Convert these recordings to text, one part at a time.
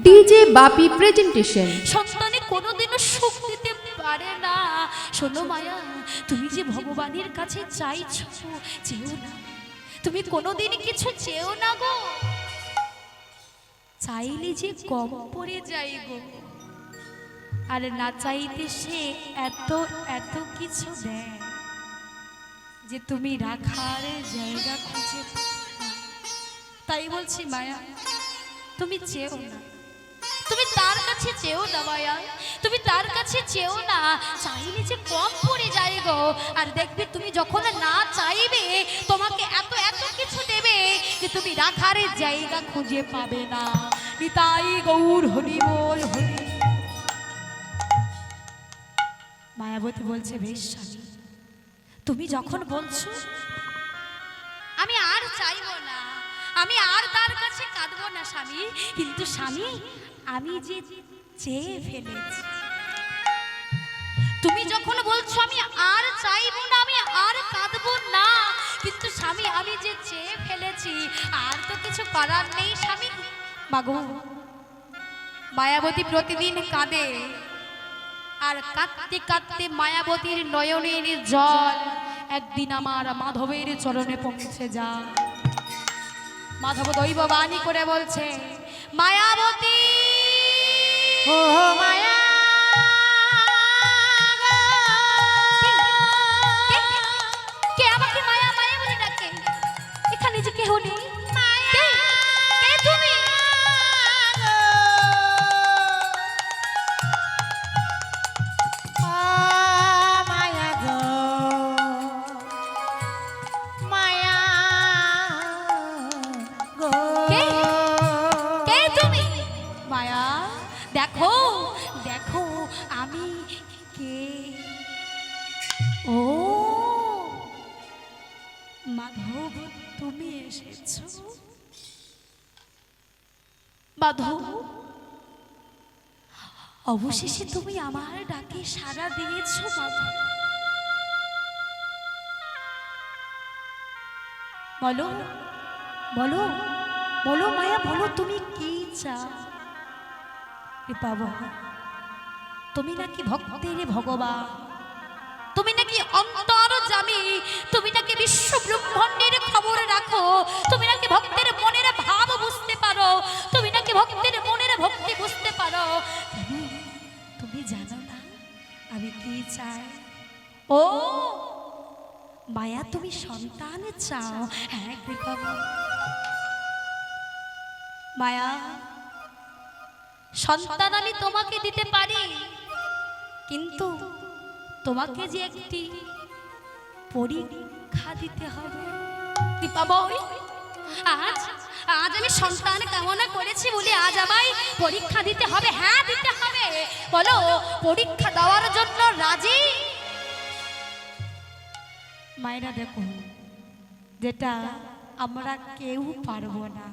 DJ বাপি presentation. সন্তানে কোনোদিনও সুখ দিতে পারে না। শোনো মায়া, তুমি যে ভগবানের কাছে চাইছো, চেও না, তুমি কোনোদিন কিছু চেও না গো। চাইলে যে কম পড়ে যাই গো, আর না চাইতে সে এত এত কিছু দেয় যে তুমি রাখার জায়গা খুঁজে পাও না। তাই বলছি মায়া, তুমি চেও না, তুমি তার কাছে চেও না মায়া, তুমি তার কাছে চেও না। চাইলে যে কম পড়ে যায় গো, আর দেখবে তুমি যখন না চাইবে তোমাকে এত এত কিছু দেবে যে তুমি রাখার জায়গা খুঁজে পাবে না। নিতাই গৌর হরি বল হরি। মায়াবতী বলছে, বেশ স্বামী, তুমি যখন বলছো আমি আর চাইবো না, আমি আর তার কাছে কাঁদবো না স্বামী, কিন্তু স্বামী আমি যে চেয়ে ফেলেছি। তুমি যখন বলছো আমি আর চাইবো না, আমি আর কাঁদবো না, কিন্তু স্বামী আমি যে চেয়ে ফেলেছি, আর তো কিছু করার নেই স্বামী। মাগো, মায়াবতী প্রতিদিন কাঁদে, আর কাঁদতে কাঁদতে মায়াবতীর নয়নের জল একদিন আমার মাধবের চরণে পৌঁছে যা। মাধব দৈব বাণী করে বলছে, মায়াবতী ও মায়া কে আমাকে মায়া মায়া বলে ডাকে? এখানে যে কেহ নেই। কে? কে তুমি? মায়া গো মায়া গো কে? কে তুমি? মায়া, দেখো দেখো আমি কে। ও মাধব, তুমি এসেছো? মাধব, অবশেষে তুমি আমার ডাকে সাড়া দিয়েছো মাধব। বলো বলো বলো মায়া, বলো তুমি কি চাও? বাবা, তুমি নাকি ভক্তের ভগবান, তুমি নাকি অন্তর্যামী, তুমি নাকি বিশ্ব ব্রহ্মাণ্ডের খবর রাখো, তুমি নাকি ভক্তের মনের ভাব বুঝতে পারো, তুমি নাকি ভক্তের মনের ভক্তি বুঝতে পারো। তুমি জানো না আমি কি চাই? ও মায়া, তুমি সন্তান চাও? হ্যাঁ কৃপা মায়া, সন্তান আমি তোমাকে দিতে পারি, কিন্তু তোমাকে যে একটি পরীক্ষা দিতে হবে। দীপাবই, আজ আজ আমি সন্তান কামনা করেছি বলে আজ আমায় পরীক্ষা দিতে হবে। হ্যাঁ দিতে হবে। বলো, পরীক্ষা দেওয়ার জন্য রাজি? মায়েরা দেখো, যেটা আমরা কেউ পারবো না,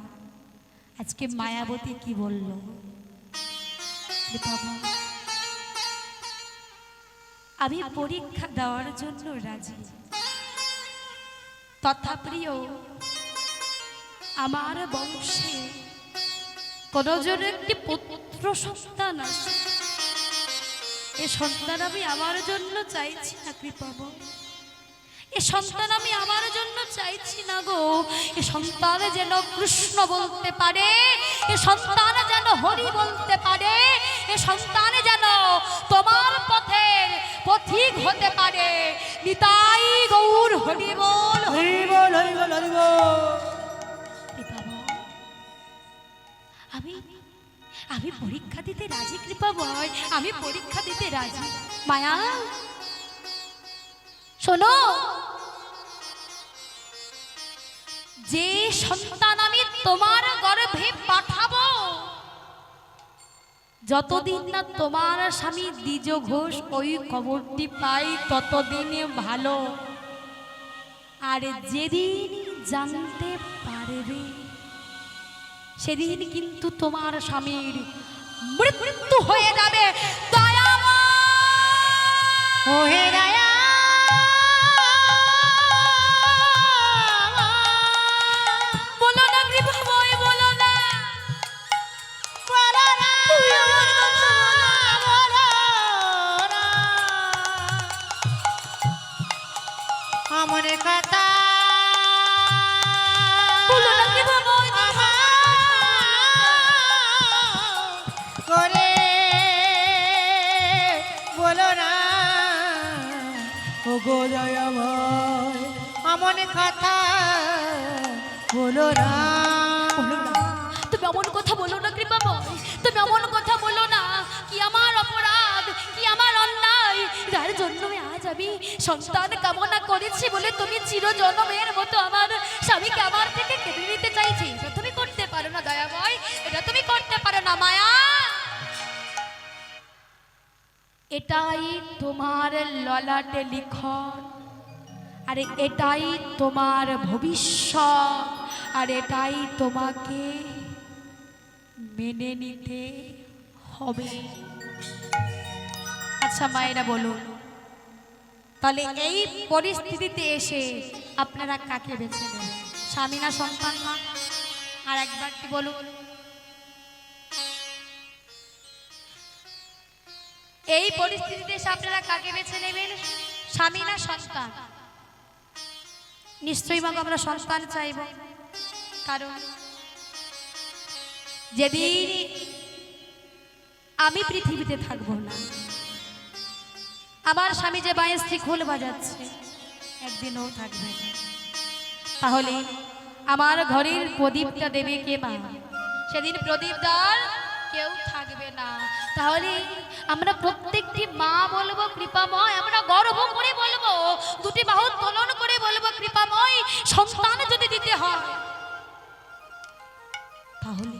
আজকে মায়াবতী কি বলল? আমি পরীক্ষা দেওয়ার জন্য রাজি, তথাপ্রিয় আমার বংশে কোনজন একটি পুত্র সন্তান আছে, এ সন্তান আমি আমার জন্য চাইছি না কৃপা। এ সন্তান আমি আমার জন্য চাইছি না গো। এ সন্তান যেন কৃষ্ণ বলতে পারে, এ সন্তান যেন হরি বলতে পারে, এ সন্তান যেন তোমার পথের পথিক হতে পারে। নিতাই গৌর হরি বল হরি বল হরি বল হরি বল। আমি আমি পরীক্ষা দিতে রাজি কৃপা বয়, আমি পরীক্ষা দিতে রাজি। মায়া শোনো, যে সন্তান আমি তোমার গর্ভে পাঠাবো, যতদিন না তোমার স্বামী দ্বিজ ঘোষ ওই খবরটি পাই ততদিনে ভালো। আর যেদিন জানতে পারবে সেদিন কিন্তু তোমার স্বামীর মৃত্যু হয়ে যাবে। দয়াময় ওহে দয়া বলো না কৃপা বলো না, বলো না বলো না। বলো না, তুমি এমন কথা বলো না কৃপাময়, তুমি এমন কথা বলো না। কি আমার অপরাধ, কি আমার অন্যায়, যার জন্য আজ আমি সন্তান কামনা করেছি বলে তুমি চিরজন্মের মতো আমার স্বামীকে আমার থেকে কেড়ে নিতে চাইছি? এটা তুমি করতে পারো না দয়াময়, এটা তুমি করতে পারো না মায়া। এটাই তোমার ললাটে লিখন, আর এটাই তোমার ভবিষ্যৎ, আর এটাই তোমাকে মেনে নিতে হবে। আচ্ছা মায়েরা বলুন, তাহলে এই পরিস্থিতিতে এসে আপনারা কাকে বেছে নেবেন, স্বামী না সন্তান? না আর একবার কি বলুন, এই পরিস্থিতিতে এসে আপনারা কাকে বেছে নেবেন, স্বামী না সন্তান? নিশ্চয়ই মাগো আমরা সন্তান চাইব, কারণ যেদিন আমি পৃথিবীতে থাকবো না, আমার স্বামী যে বাঁশি খোল বাজাচ্ছে একদিনও থাকবে না, তাহলে আমার ঘরের প্রদীপটা দেবে কে মা? সেদিন প্রদীপদার কেউ থাকবে না। তাহলে আমরা প্রত্যেকটি মা বলবো কৃপাময়, আমরা গর্ব করে বলবো, দুটি বাহু তোলন করে বলবো কৃপাময়, সন্তান যদি দিতে হয় তাহলে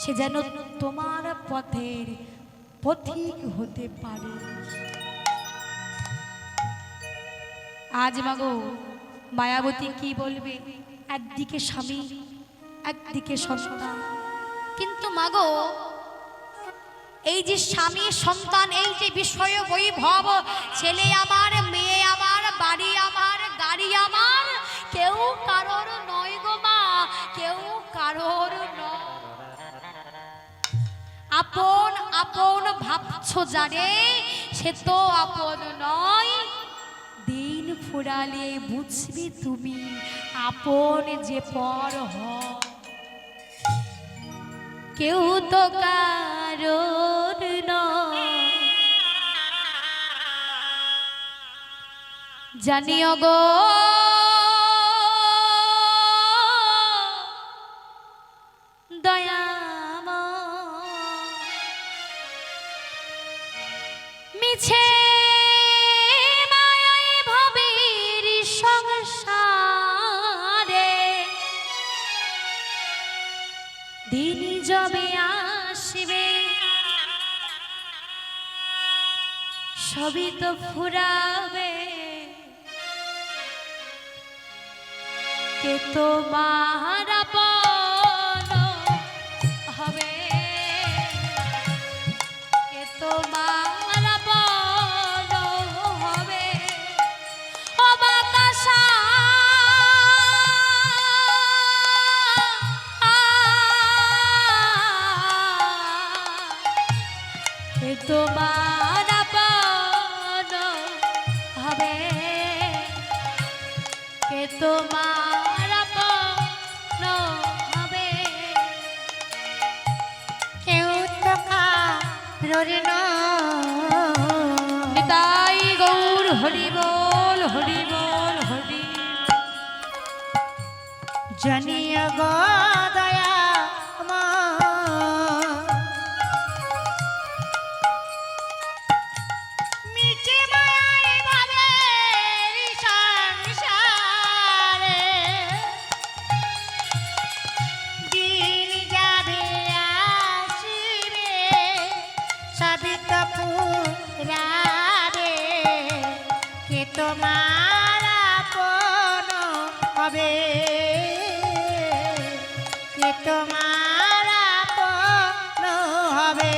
সে যেন তোমার পথের পথিক হতে পারে। আজ মাগো মায়াবতী কি বলবে, একদিকে স্বামী একদিকে সন্তান, কিন্তু মাগো এই যে স্বামী সন্তান, এই যে বিষয় বৈভব, ছেলে আমার, মেয়ে আমার, বাড়ি আমার, গাড়ি আমার, কেউ কারোর নয় গো মা, কেউ কারোর নয়। আপন আপন ভাবছো যারে, সে তো আপন নয়। দিন ফুরালে বুঝবি তুমি আপন যে পর হয়। কেউ তো কারোর নয়, জানিও গো দয়াময়, মিছে মায়ায় ভবের সংসারে দিন যবে আসবে সবই তো ফুরাবে। কে তোমার আপন হবে, কে তোমার আপন হবে, ও বাতাসা কে তোমার আপন হবে, কে তোমার আপন হবে। কেউ তো কারোর নয়। নিতাই গৌর হরি বল, হরি বল, হরি। জানিও গো দয়াময়, মিছে মায়ায় ভবের সংসারে দিন যাবে আসিবে সবই তো ফুরাবে। কে তোমার আপন হবে, কে তোমার আপন হবে।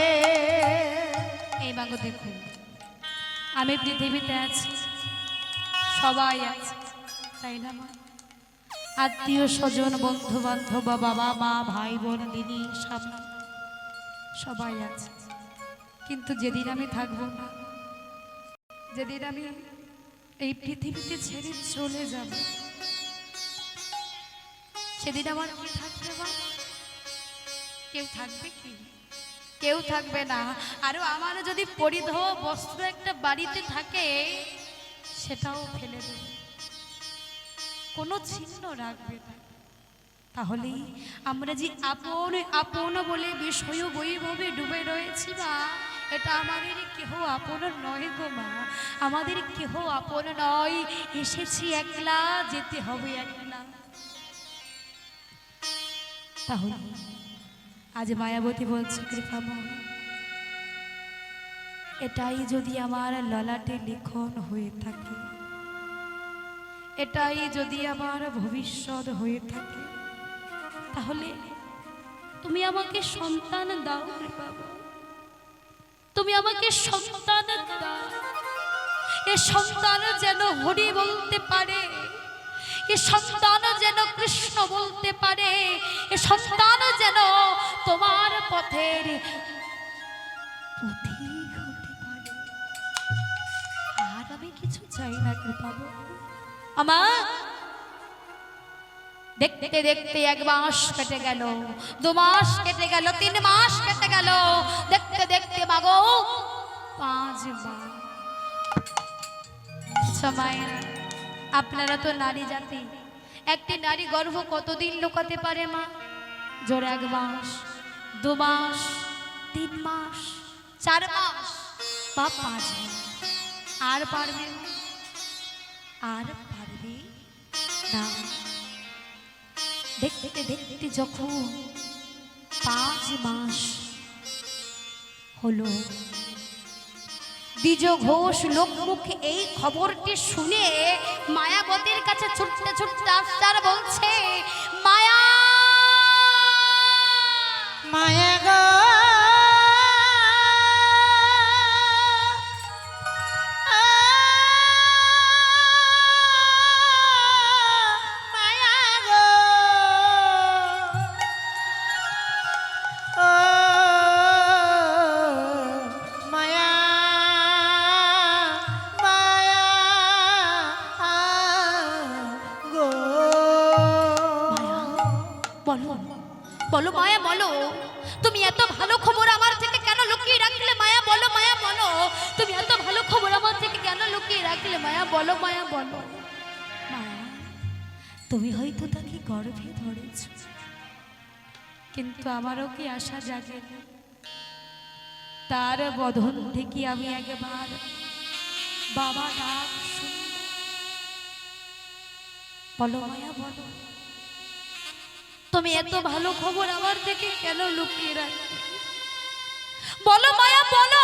এই মাগো দেখুন, আমি পৃথিবীতে আছি, সবাই আছে, তাই না মা? আত্মীয় স্বজন, বন্ধু বান্ধব, বাবা মা, ভাই বোন, দিদি, সামনে সবাই আছে, কিন্তু যেদিন আমি থাকবো না, যেদিন আমি এই পৃথিবীতে ছেড়ে চলে যাব, সেদিন আমার কি থাকবে মা? কেউ থাকবে কি? কেউ থাকবে না। আরো আমার যদি পরিধেয় বস্ত্র একটা বাড়িতে থাকে, সেটাও ফেলে দেবে, কোনো চিহ্ন রাখবে না। তাহলে আমরা যে আপন আপন বলে বিষয় বৈভবে ডুবে রয়েছি মা, এটা আমাদের কেহ আপন নয় গো মা, আমাদের কেহ আপন নয়। এসেছি একলা, যেতে হবে একলা। তাহলে আজ মায়াবতী বলছে কৃপাময়, এটাই যদি আমার ললাটে লিখন হয়ে থাকে, এটাই যদি আমার ভবিষ্যৎ হয়ে থাকে, তাহলে তুমি আমাকে সন্তান দাও রে বাবা, তুমি আমাকে সন্তান দাও। এ সন্তান যেন হরি বলতে পারে, এ সন্তান যেন কৃষ্ণ বলতে পারে, এ সন্তান যেন তোমার পথের পথিক হতে পারে। আর আমি কিছু চাই না কৃপা। আমার দেখতে দেখতে 1 মাস কেটে গেল, 2 মাস কেটে গেল, 3 মাস কেটে গেল, দেখতে দেখতে মাগো 5 মাস। সময় আপনারা তো নারী জাতি, একটি নারী গর্ভ কতদিন লুকাতে পারে মা? জোরে 1 মাস, 2 মাস, 3 মাস, 4 মাস বা 5 মাস। আর পারবে না, আর পারবে না। দেখতে দেখতে যখন 5 মাস হলো, দ্বিজ ঘোষ লোকমুখে এই খবরটি শুনে মায়াবতীর কাছে ছুটতে ছুটতে আসছে আর বলছে, মায়া মায়া গো মায়া গো ও মায়া মায়া গো বলো বলো মায়া বলো, তুমি এত ভালো খবর আমার থেকে কেন লুকিয়ে রাখলে? মায়া বলো, মায়া বলো, তুমি এত ভালো খবর আমার থেকে কেন লুকিয়ে রাখলে? মায়া বলো, মায়া বলো। মায়া, তুমি হয়তো তাকে গর্ভে ধরেছ, কিন্তু আমারও কি আশা জাগে না? তার বদন থেকে আমি একবার বাবা ডাক শুনব। বলো মায়া বলো, তুমি এত ভালো খবর আমার থেকে কেন লুকিয়ে রাখলে? বলো মায়া বলো,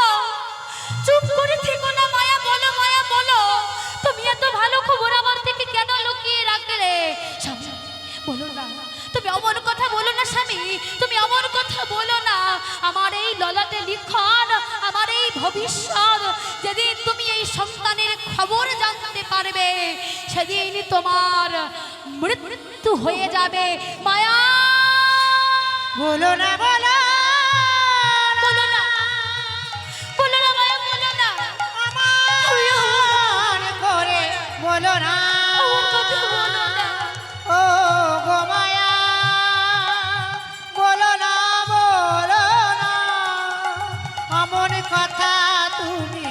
চুপ করে থেকো না মায়া, বলো মায়া বলো, তুমি এত ভালো খবর আমার থেকে কেন লুকিয়ে রাখলে? স্বামী বলো না, তুমি অমন কথা বলো না স্বামী, তুমি অমন কথা বলো না। আমার এই ললাটে লিখন, আমার এই ভবিষ্যৎ, যেদিন তুমি এই সন্তানের খবর জানতে পারবে, সেদিন তোমার মৃত্যু হয়ে যাবে। মায়া বলো না বলো বলো না, বলো না মায়া, বলো না, আমার করে বলো না আমার কথা বলো না। ও গো মায়া বলো না এমন কথা তুমি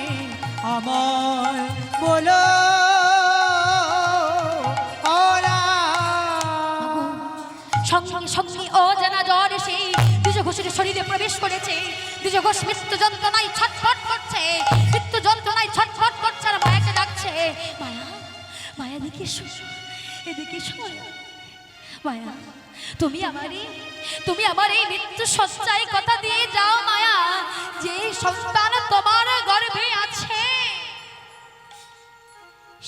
আমায় বলো সঙ্গে সঙ্গে অজানা জ্বর এসে দ্বিজ ঘোষের শরীরে প্রবেশ করেছে। দ্বিজ ঘোষ মৃত্যু যন্ত্রণায় ছটফট করছে, মৃত্যু যন্ত্রণায় ছটফট করছে আর মায়াকে ডাকছে, মায়া মায়া এদিকে এসো, এদিকে এসো মায়া, তুমি আমার এই মৃত্যু সজ্জায় কথা দিয়ে যাও মায়া, যে সন্তান তোমার গর্ভে আছে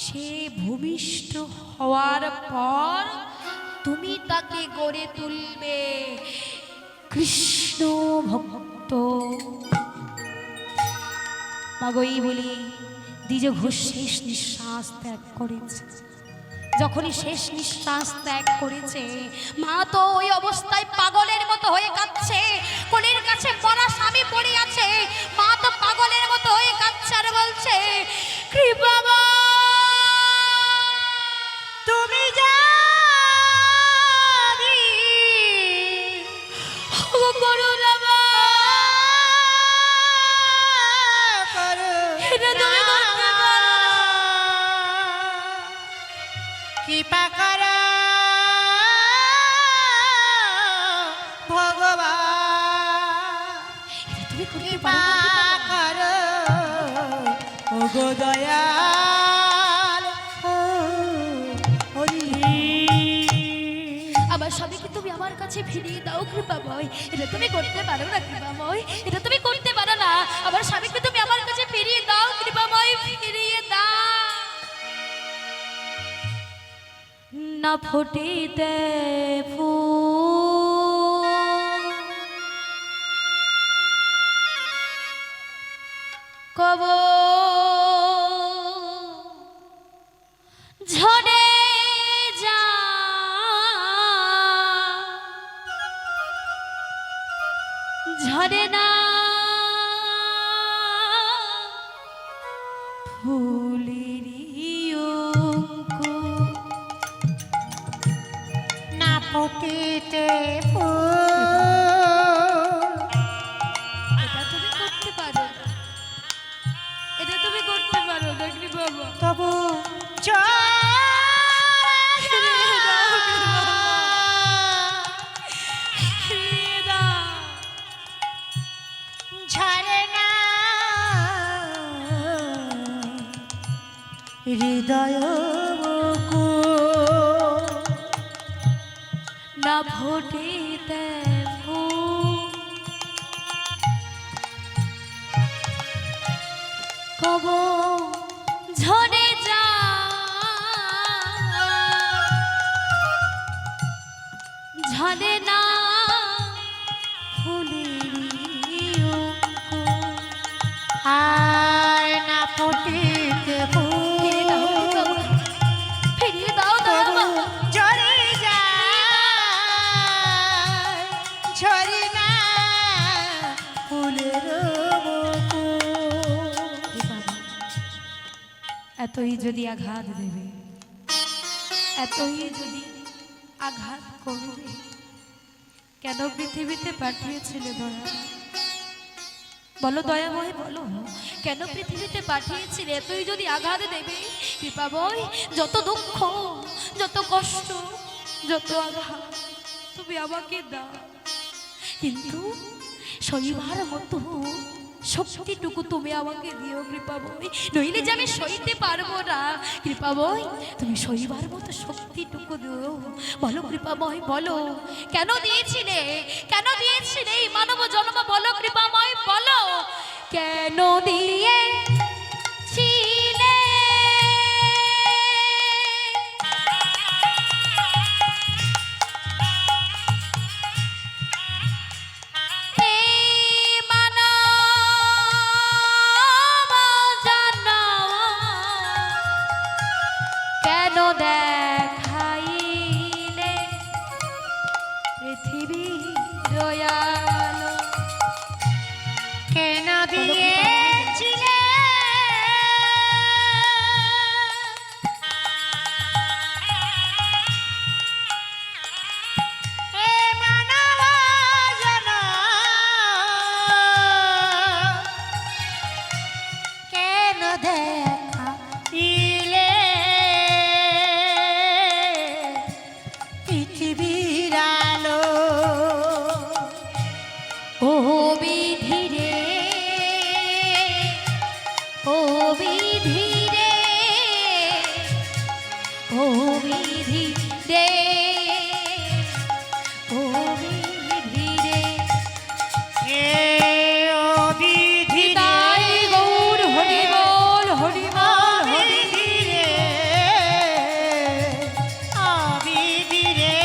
সে ভূমিষ্ঠ হওয়ার পর তুমি তাকে গড়ে তুলবে কৃষ্ণ ভক্ত। মাগই বলি দ্বিজ ঘোষ শেষ নিঃশ্বাস ত্যাগ করেছে। যখনই শেষ নিঃশ্বাস ত্যাগ করেছে, মা তো ওই অবস্থায় পাগলের মতো হয়ে কাঁদছে। কোলের কাছে মরা স্বামী পড়ে আছে, মা তো পাগলের মতো হয়ে কাঁদছে আর বলছে, কৃপা মা তুমি জানি করুণা মা, এটা তুমি করতে পারো না। কৃপা করো তুমি করতে কৃপা পারো না করো ও গো দয়াল ও হরি। আমার স্বামীকে তুমি আমার কাছে ফিরিয়ে দাও কৃপাময়। এটা তুমি করতে পারো না কৃপাময়, এটা তুমি করতে পারো না। আমার স্বামীকে তুমি আমার কাছে ফিরিয়ে দাও কৃপাময়, ফিরিয়ে দাও। না ফোটিতে ফুল কব ঝরে যা ঝরে না ফুলেরই অঙ্কুর। না ফুটিতে ফুল এটা তুমি করতে পারো না, এটা তুমি করতে পারো না কৃপাময়। তবু ফিরিয়ে দাও। ঝরে না হৃদয় না ফোটিতে ফুল কব ঝরে যা ঝরে না ফুলেরই অঙ্কুর। আয় না ফুটিতে ফুল ফিরিয়ে দাও না তবু বাবা। ঝরে যায় ঝরে না ফুলের এতই যদি আঘাত দেবে, এতই যদি আঘাত করবে, কেন পৃথিবীতে পাঠিয়েছিলে দয়া? বলো দয়াময়, বলো কেন পৃথিবীতে পাঠিয়েছিলে? এতই যদি আঘাত দেবে কৃপাময়, যত দুঃখ, যত কষ্ট, যত আঘাত তুমি আমাকে দাও, কিন্তু সইবার মতো শক্তিটুকু তুমি আমাকে দিও কৃপাময়, নইলে যে আমি সইতে পারবো না কৃপাময়। তুমি সইবার মতো শক্তিটুকু দিও। বলো কৃপাময়, বলো কেন দিয়েছিলে, কেন দিয়েছিলে এই মানব জন্ম? বলো কৃপাময়, বলো কেন দিয়েছিলে? কেন দেখাইলে পৃথিবী দয়ালো? কেন দিয়েছিলে এ মানব জনম? কেন দেখাইলে পৃথিবীর আলো? ও বিধি রে, ও বিধি রে, ও বিধি রে, ও বিধি রে। এ ও বিধি রে, তাই গৌর হরি বল, হরি ও বল, হরি বিধি রে, ও বিধি রে,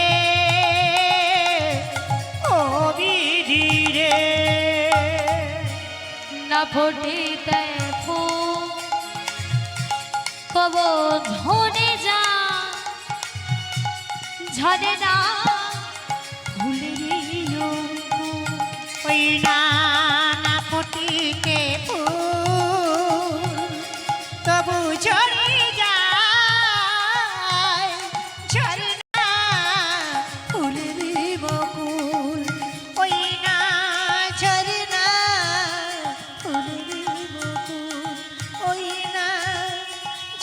ও বিধি রে। না ফোটিতে ফুল কব ঝরে যা ঝরে না ফুলেরই অঙ্কুর। ওই নানা ফুটিতে ফুল তবু ঝরে যায় ঝরে না ফুলের বকুল। ওই না ঝরে না ফুলের বকুল, ওই না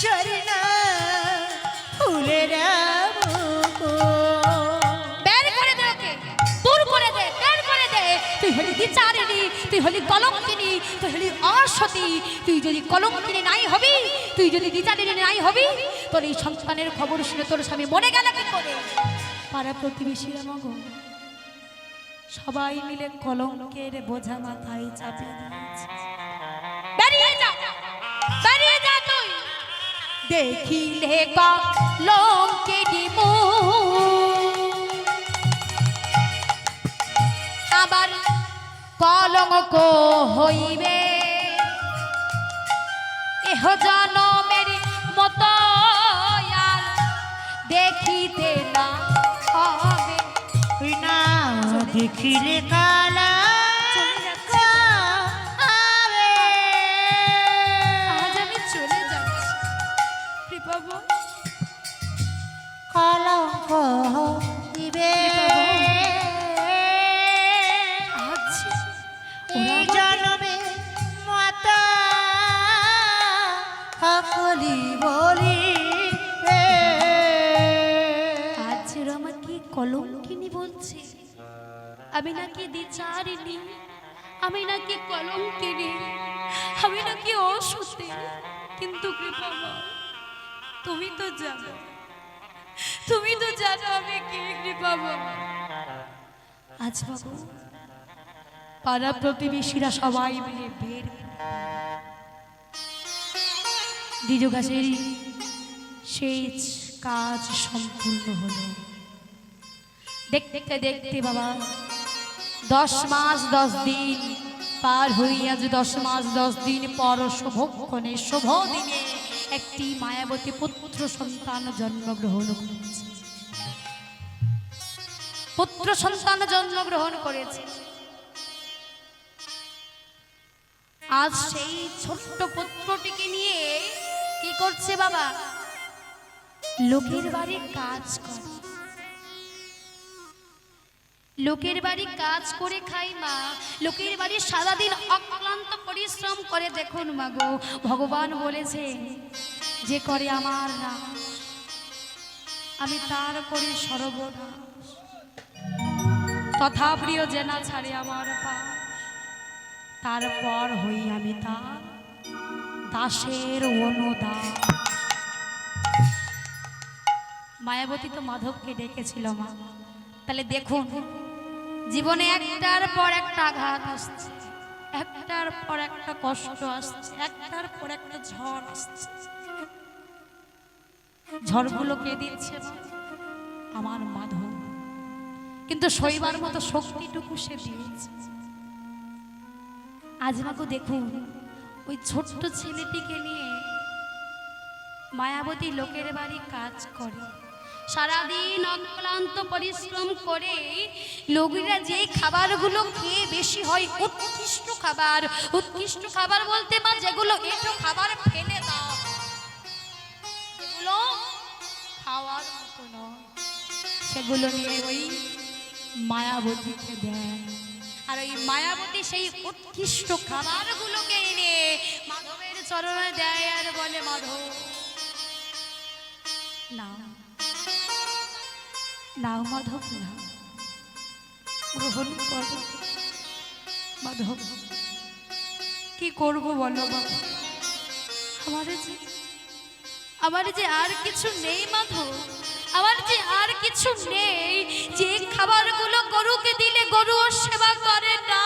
ঝরে না ফুলের বকুল। তুই হলি কলঙ্কিনী, তুই হলি অসতী। তুই যদি কলঙ্কিনী নাই হবি, তুই যদি দ্বিচারিণী নাই হবি, তোর এই সন্তানের খবর শুনে তোর স্বামী মরে গেল কি করে? পাড়া প্রতিবেশীরা মগো সবাই মিলে কলঙ্কের বোঝা মাথায় চাপিয়ে দিয়েছে। বেরিয়ে যা, বেরিয়ে যা তুই। দেখিলে কলঙ্কেরই মুখ, আবার কলঙ্ক হইবে এহ জনমের মতো আর দেখিতে না হবে। তুই না দেখিলে কালা হবে। আজ আমি চলে যাচ্ছি কৃপাবো, কলঙ্ক দিবে আচ্ছা এই জন্মে মাতা সকলি বলি আজ আমাকে কলঙ্কিনী বলছে, আমি নাকি দ্বিচারিণী, আমি নাকি কলঙ্কিনী, আমি নাকি অসতী। কিন্তু কৃপামা তুমি তো জানো, তুমি তো জানো আমি কি কৃপামা। আজ বাবু পাড়া প্রতিবেশীরা সবাই মিলে বের দ্বিজগাছের সেই কাজ সম্পূর্ণ হলো। দেখতে দেখতে বাবা 10 মাস 10 দিন পার হইয়া, যে 10 মাস 10 দিন পর শুভক্ষণে শুভ দিনে একটি মায়াবতী পুত্র সন্তান জন্মগ্রহণ করেছে। পুত্র সন্তান জন্মগ্রহণ করেছে। আজ সেই ছোট্ট পুত্রটিকে নিয়ে কি করছে বাবা? লোকের বাড়ি কাজ করে, লোকের বাড়ি কাজ করে খাই মা, লোকের বাড়ি সারাদিন অক্লান্ত পরিশ্রম করে। দেখুন মাগো, ভগবান বলেছে যে করে আমার নাম আমি তার করি সর্বনাশ, তথা প্রিয় জেনা ছাড়ে আমার পাশ, তারপর হই আমি তার দাসের অনুদাস। মায়াবতী তো মাধবকে ডেকেছিল মা। তাহলে দেখুন জীবনে একটার পর একটা আঘাত আসছে, একটার পর একটা কষ্ট আসছে, একটার পর একটা ঝড় আসছে। ঝড়গুলো কে দিচ্ছে? আমার মাধব। কিন্তু সইবার মতো শক্তিটুকু সে দিয়েছে। আজ মাগো দেখুন ওই ছোট্ট ছেলেটিকে নিয়ে মায়াবতী লোকের বাড়ি কাজ করে, সারাদিন অক্লান্ত পরিশ্রম করে। লোকেরা যেই খাবারগুলো খেয়ে বেশি হয় উৎকৃষ্ট খাবার, উৎকৃষ্ট খাবার বলতে মা যেগুলো একটু খাবার ফেলে দাও, যেগুলো খাওয়ার মতো নয়, সেগুলো নিয়ে ওই মায়াবতীকে দেয়। আর ওই মায়াবতী সেই উৎকৃষ্ট খাবারগুলোকে এনে মাধবের চরণে দেয় আর বলে, মাধব নাও নাও মাধব নাও, গ্রহণ করো। মাধব কি করবো বলো বাবা, আমার যে আর কিছু নেই মাধব, আমার যে আর কিছু নেই। যে খাবারগুলো গরুকে দিলে গরু সেবা করে না,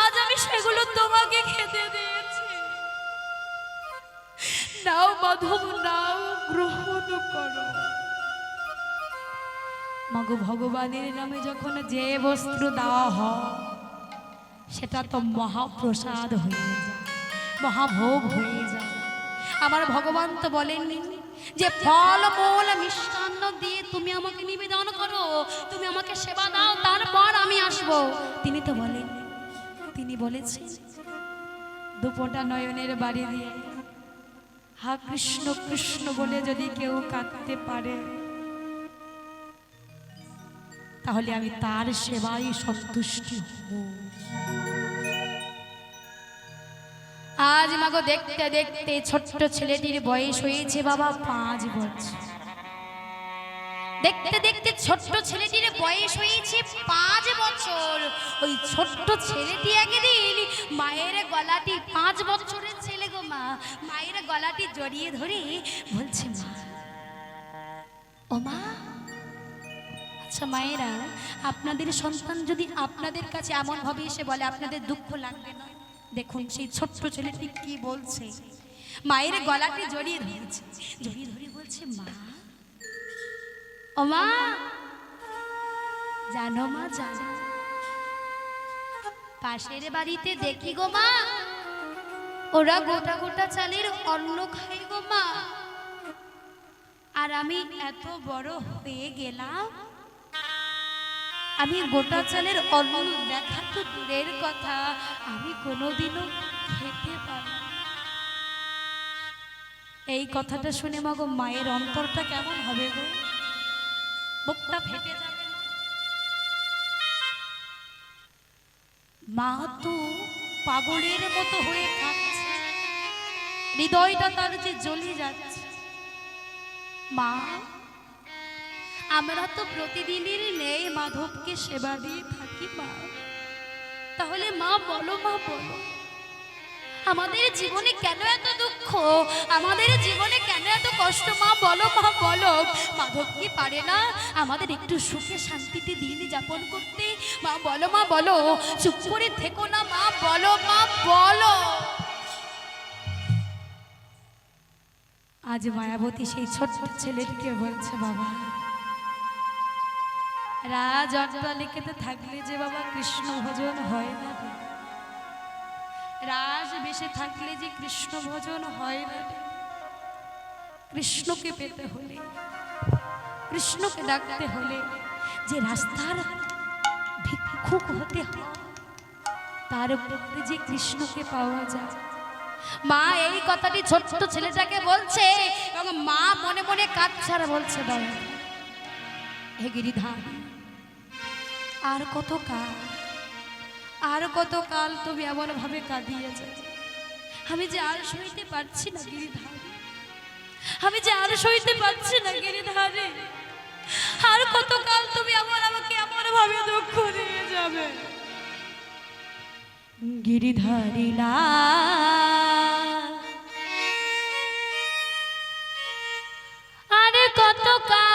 আজ আমি সেগুলো তোমাকে খেতে দিয়েছি। নাও মাধব নাও, গ্রহণ করো। মাগো ভগবানের নামে যখন যে বস্ত্র দেওয়া হয় সেটা তো মহাপ্রসাদ হয়ে যায়, মহাভোগ হয়ে যায়। আমার ভগবান তো বলেননি যে ফল মূল মিষ্টান্ন দিয়ে তুমি আমাকে নিবেদন করো, তুমি আমাকে সেবা দাও, তারপর আমি আসব। তিনি তো বলেন, তিনি বলেছেন দুপোটা নয়নের বাড়ি দিয়ে হা কৃষ্ণ কৃষ্ণ বলে যদি কেউ কাঁদতে পারে তাহলে আমি তার সেবায় সন্তুষ্টি হব। আজ মাগো দেখতে দেখতে ছোট্ট ছেলেটির বয়স হয়েছে বাবা 5 বছর। দেখতে দেখতে ছোট্ট ছেলেটির বয়স হয়েছে 5 বছর। ওই ছোট্ট ছেলেটি একদিন মায়ের গলাটি, 5 বছরের ছেলে গো মা, মায়ের গলাটি জড়িয়ে ধরে বলছে, মা ও মা। আচ্ছা মায়েরা, আপনাদের সন্তান যদি আপনাদের কাছে এমন ভাবে এসে বলে, আপনাদের দুঃখ লাগবে না? দেখুন সেই ছোট্ট ছেলেটি কি বলছে। মায়ের গলাটি জড়িয়ে ধরেছে, জড়িয়ে ধরে বলছে, মা ও মা, জানো মা, জানো পাশের বাড়িতে দেখি গো মা, ওরা গোটা গোটা চালের অন্ন খায় গো মা, আর আমি এত বড় হয়ে গেলাম, আমি গোটা চালের অন্ন দেখা তো দূরের কথা, আমি কোনোদিনও খেতে পারি না। এই কথাটা শুনে মা গো, মায়ের অন্তরটা কেমন হবে গো? বুকটা ফেটে যাবে না? মা তো পাগলের মতো হয়ে কাঁদছে, হৃদয়টা তার যে জ্বলে যাচ্ছে। মা, আমরা তো প্রতিদিনের নেই মাধবকে সেবা দিয়ে থাকি মা, তাহলে মা বলো, মা বলো, আমাদের জীবনে কেন এত দুঃখ, আমাদের জীবনে কেন এত কষ্ট? মা বলো, মা বলো, মাধব কি পারে না আমাদের একটু সুখে শান্তিতে দিন যাপন করতে? মা বলো, মা বলো, চুপ করে থেকো না মা, বলো মা বলো। আজ মায়াবতী সেই ছোট্ট ছেলেটিকে বলছে, বাবা, রাজ অট্টালিকাতে থাকলে যে বাবা কৃষ্ণ ভজন হয় না, রাজ বেশে থাকলে যে কৃষ্ণ ভজন হয় না। কৃষ্ণকে পেতে হলে, কৃষ্ণকে ডাকতে হলে যে রাস্তার ভিক্ষুক হতে হয়, তার উপরে যে কৃষ্ণকে পাওয়া যায়। মা এই কথাটি ছোট্ট ছেলেটাকে বলছে এবং মা মনে মনে কাঁদছে আর বলছে, বাবা হে গিরিধার, আর কত কাল, আর কত কাল তুমি এমন ভাবে কাঁদিয়ে যাবে? আমি যে আর সইতে পারছি না গিরিধার, আমি যে আর সইতে পারছি না গিরিধারে, আর কত কাল তুমি আমাকে এমন ভাবে দুঃখ দিয়ে যাবে? গিরিধারী না আর কত কাল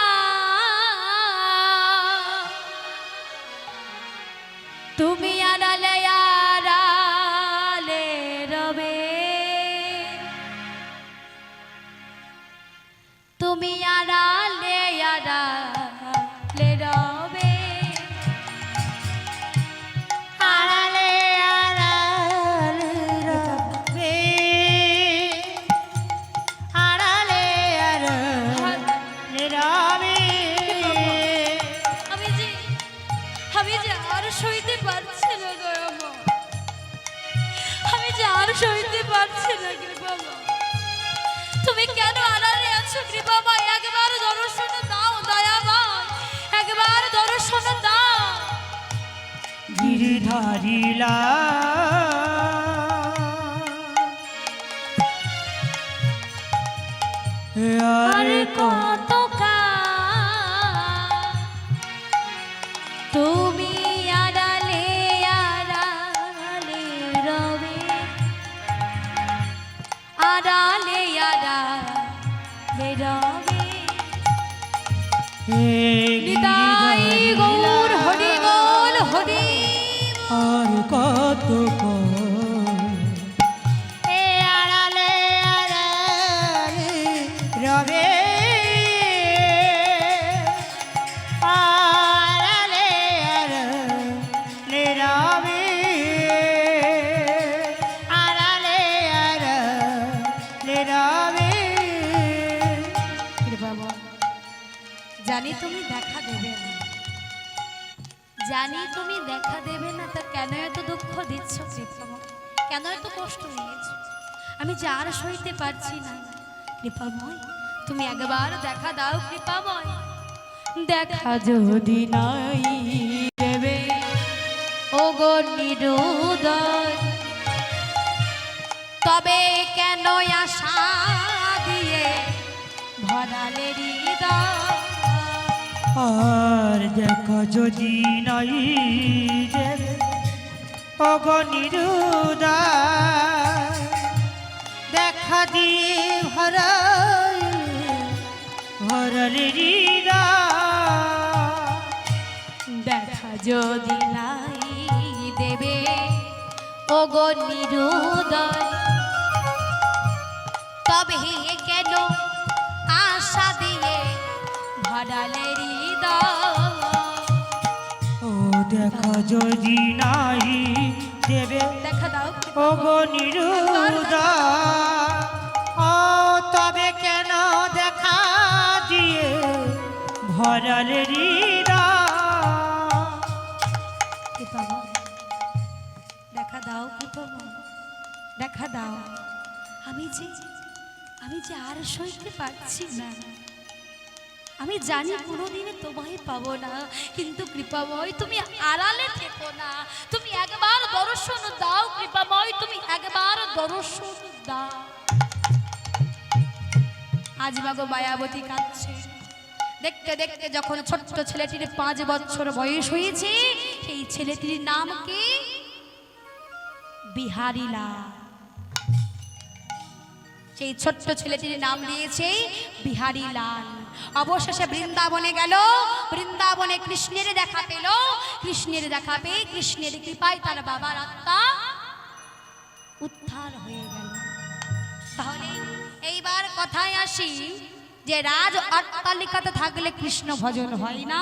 তুমি আড়ালে আড়ালে রবে, তুমি আড়ালে আড়ালে রবে, আড়ালে আড়ালে রবে, আড়ালে আড়ালে রবে। আমি যে আর সইতে পারছি না গো বাবা, আমি যে আর সইতে পারছি না গো বাবা, তুমি কেন আড়ালে আছো কৃপামা? একবার দর্শন দাও দয়াবান, একবার দর্শন দাও। গিরিধারিলা আর কত কাল তুমি আড়ালে আড়ালে রবে, আড়ালে আড়ালে রবে। নিতাই গৌর হরি বল হরি, আর কত এ আড়ালে আড়ালে রবে, আড়ালে আড়ালে রবে, আড়ালে আড়ালে রবে। বাবা জানি তুমি দেখা দেবে না, জানি তুমি দেখা দেবে না, তা কেন এত দুঃখ দিচ্ছ কৃপামা? কেন এত কষ্ট নিয়েছো? আমি যে আর সইতে পারছি না কৃপাময়, তুমি একবার দেখা দাও কৃপাময়। দেখা যদি নাই দেবে ও গো নিরুদয়, তবে কেন আশা দিয়ে ভরালে হৃদয়? আর দেখো যদি নাই যে অগনিরুদা দেখা দিয়ে ভরালে হৃদয় দেখা যদি নাই দেবে ওগো নিরুদয়, তবে কেন আশা দিয়ে ভরালে হৃদয়। ও দেখা যদি নাই দেবে দেখা দাও অগনিরুদা, ও তবে কেন দেখা দিয়ে ভরালে হৃদয়। কৃপাময়, দেখা দাও কৃপাময়, দেখা দাও। আমি যে আর সইতে পারছি না। আমি জানি কোনোদিনই তোমায় পাবো না, কিন্তু কৃপাময় তুমি আড়ালে থেকো না। তুমি একবার দর্শন দাও কৃপাময়, তুমি একবার দর্শন দাও। আজ মাগো মায়াবতী কাঁদছে। দেখতে দেখতে যখন ছোট্ট ছেলেটির 5 বছর বয়স হয়েছে, সেই ছেলেটির নাম কি? বিহারীলাল। সেই ছোট্ট ছেলেটির নাম দিয়েছে বিহারীলাল। অবশেষে বৃন্দাবনে গেল, বৃন্দাবনে কৃষ্ণের দেখা পেল। কৃষ্ণের দেখা পেয়ে কৃষ্ণের কৃপায় তার বাবার আত্মা উদ্ধার হয়ে গেল। তাহলে এইবার কথায় আসি যে রাজ অট্টালিকাতে থাকলে কৃষ্ণ ভজন হয় না,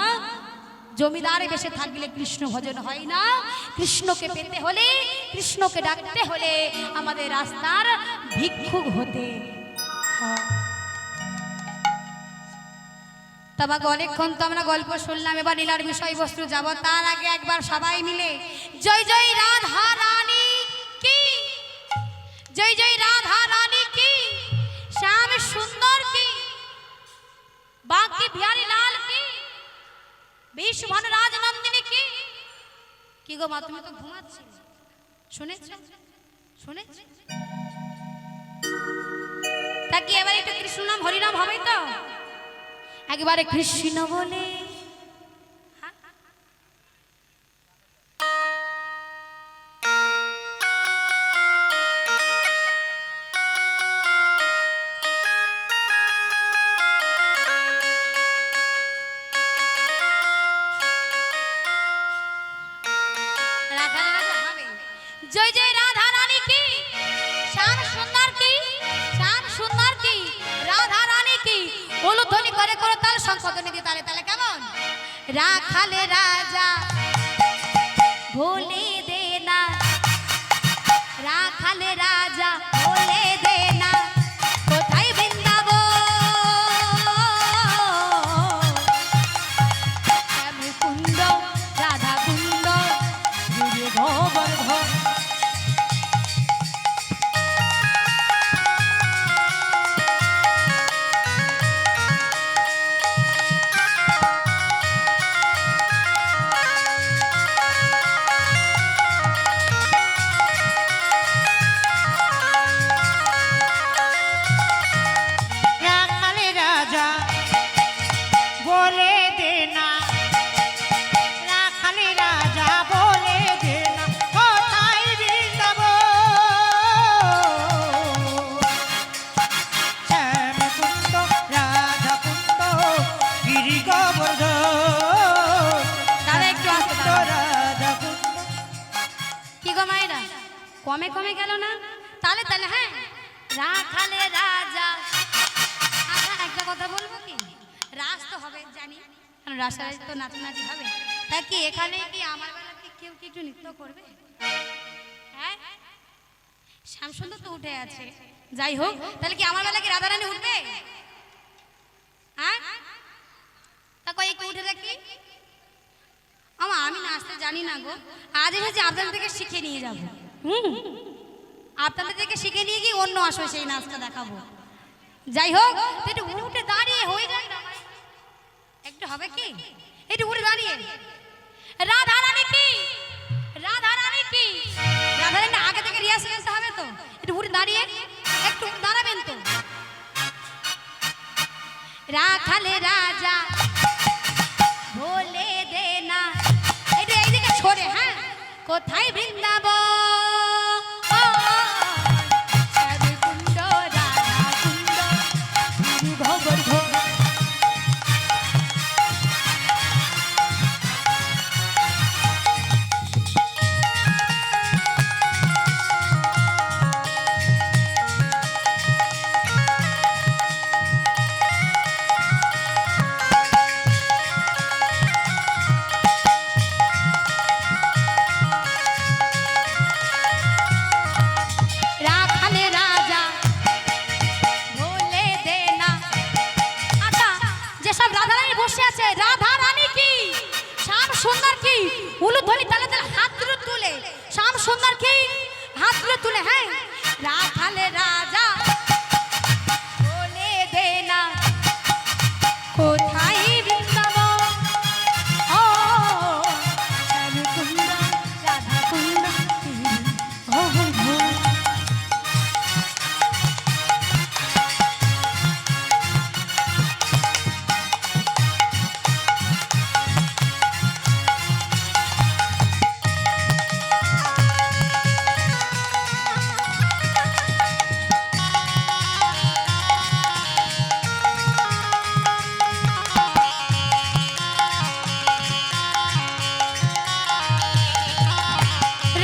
জমিদারে বেশে থাকলে কৃষ্ণ ভজন হয় না। কৃষ্ণকে পেতে হলে, কৃষ্ণকে ডাকতে হলে আমাদের রাস্তার ভিক্ষুক হতে হয়। তবে অনেকক্ষণ তো আমরা গল্প শুনলাম, এবার লীলার বিষয়বস্তু যাব। তার আগে একবার সবাই মিলে জয় জয় রাধা রানী কি, জয় জয় রাধা রানী কি, শ্যাম সুন্দর কি, বাকি বিহারী লাল কি, বিশ্বভানু রাজনন্দিনী কি। কি গো মা, তুমি তো ঘুমাচ্ছিলে, শুনেছ? শুনেছ? তা কি এবার একটু কৃষ্ণ নাম হরিনাম হবে তো? একবারে কৃষ্ণ বলে জয় জয় রাধা রানী কি, শ্যাম সুন্দর কি, শ্যাম সুন্দর কি, রাধা রানী কি। উলুধ্বনি করে করে তাল, শঙ্খধ্বনি দিয়ে তালে তালে কেমন? রাখালে রাজা ভুলে দে না, রাখালে রাজা ভুলে দে না, কোথায় বৃন্দাবন শ্যাম কুণ্ড রাধা কুণ্ড ঘুরে গোবর্ধন। রাখালে রাজা বলে দে না, রাখালে রাজা বলে দে না, কোথায় বৃন্দাবন শ্যাম কুণ্ড রাধা কুণ্ড গিরি গোবর্ধন। তাহলে একটু আসতে দাও। রাধা কুণ্ড কি গো মায়েরা, কমে কমে গেল না? তালে তালে হ্যাঁ, রাখালে রাজা। আচ্ছা একটা কথা বলবো কি, রাস তো হবে জানি, কারণ রাসারাজ তো নাচানাচি হবে। তা কি এখানে কি আমার বেলা কি কেউ কি একটু নৃত্য করবে? হ্যাঁ, শ্যামসুন্দর তো উঠে আছে, যাই হোক, তাহলে কি আমার বেলা কি রাধারানী উঠবে? হ্যাঁ, তা কই একটু উঠে দেখি। আমি নাচতে জানি না গো, আজ এসেছি আপনাদের থেকে শিখে নিয়ে যাবো। আপনাদের থেকে শিখে নিয়ে গিয়ে অন্য আসবে সেই নাচটা দেখাবো। যাই হোক, একটু উঠে দাঁড়িয়ে হয়ে যায় না, একটু হবে কি, একটু উঠে দাঁড়িয়ে রাধা রানী কি, রাধা রানী কি, রাধা রানী আগে থেকে রিহার্সাল করতে হবে তো, একটু উঠে দাঁড়িয়ে একটু দাঁড়াবেন তো। রাখালে রাজা কোথায় বৃন্দাবন শ্যামকুণ্ড রাধাকুণ্ড গিরি গোবর্ধন। রাখালে রাজা বলে দে না। আচ্ছা, যেসব রাধারানী বসে আছে, রাধা রানী কি শ্যাম সুন্দর কি উলুধ্বনি তালে তালে হাত দুটো তুলে, শ্যাম সুন্দর কি হাত দুটো তুলে, হ্যাঁ রাখালে রাজা বলে দে না কোথায় বৃন্দাবন ও শ্যামকুণ্ড রাধাকুণ্ড গিরি গোবর্ধন।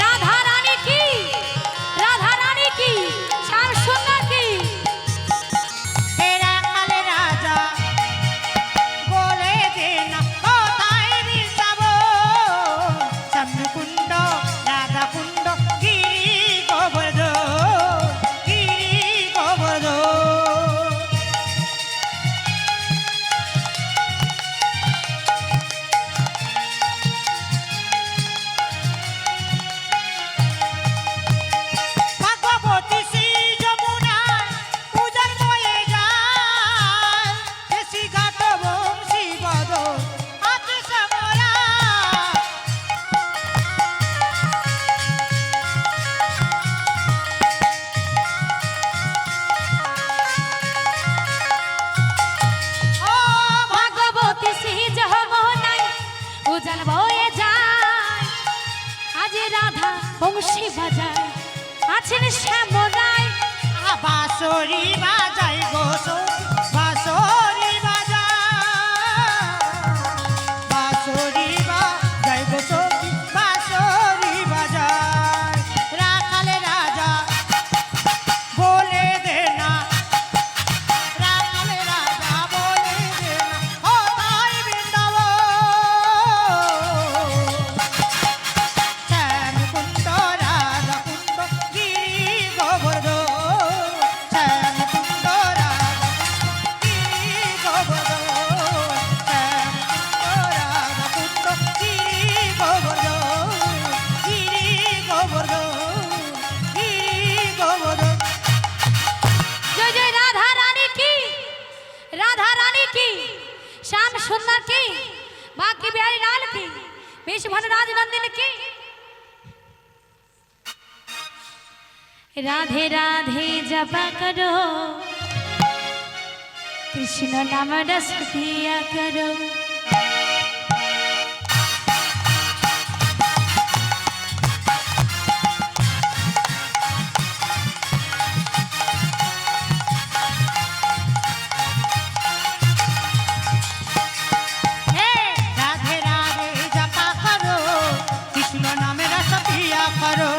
রাধা রানী কি রাধা রানী কি শ্যাম সুন্দর কি হে রাখালে রাজা বলে দে না কোথায় বৃন্দাবন শ্যামকুণ্ড রাধাকুণ্ড গিরি গোবর্ধন গিরি গোবর্ধন। ভাগবতী শ্রী যমুনায় পূজার বয়ে যায় দেশি ঘাট বংশী বদ হাতে সমরা। ও ভাগবতী শ্রী যমুনায় উজান বয়ে যায়, আজ রাধা বংশী বাজায় আছেন শ্যামরায়। বাঁশরি বাজাই গো সখী, বাঁশরি বাজাই, বাঁশরি বাজাই গো সখী, বাঁশরি বাজাই। রাখালে রাজা বলে দে না, রাখালে রাজা বলে দে না কোথায় বৃন্দাবন শ্যামকুণ্ড রাধাকুণ্ড গিরি গোবর্ধন শ্যামকুণ্ড রাধাকুণ্ড গিরি গোবর্ধন শ্যামকুণ্ড রাধাকুণ্ড গিরি গোবর্ধন গিরি গোবর্ধন গিরি গোবর্ধন। জয় জয় রাধা রানী কি রাধা রানী কি শ্যাম সুন্দর কি বাকি বিহারী লাল কি বিশ্বভান রাজনন্দিনী কি। রাধে রাধে জপা করো কৃষ্ণ নাম রস পিয়া করো। রাধে রাধে জপা করো কৃষ্ণ নামে রস পিয়া করো।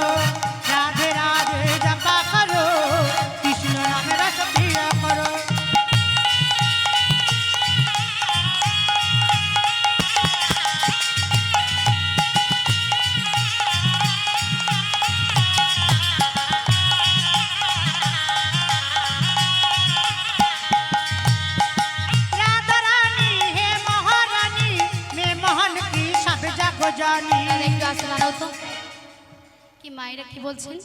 রাধে রাধে জপা করো কৃষ্ণ নামে রস পিয়া করো। राधा रानी है महारानी मैं मोहन की सब जग जानी। একটু আসলে দাও তো কি মায়েরা কি বলছেন,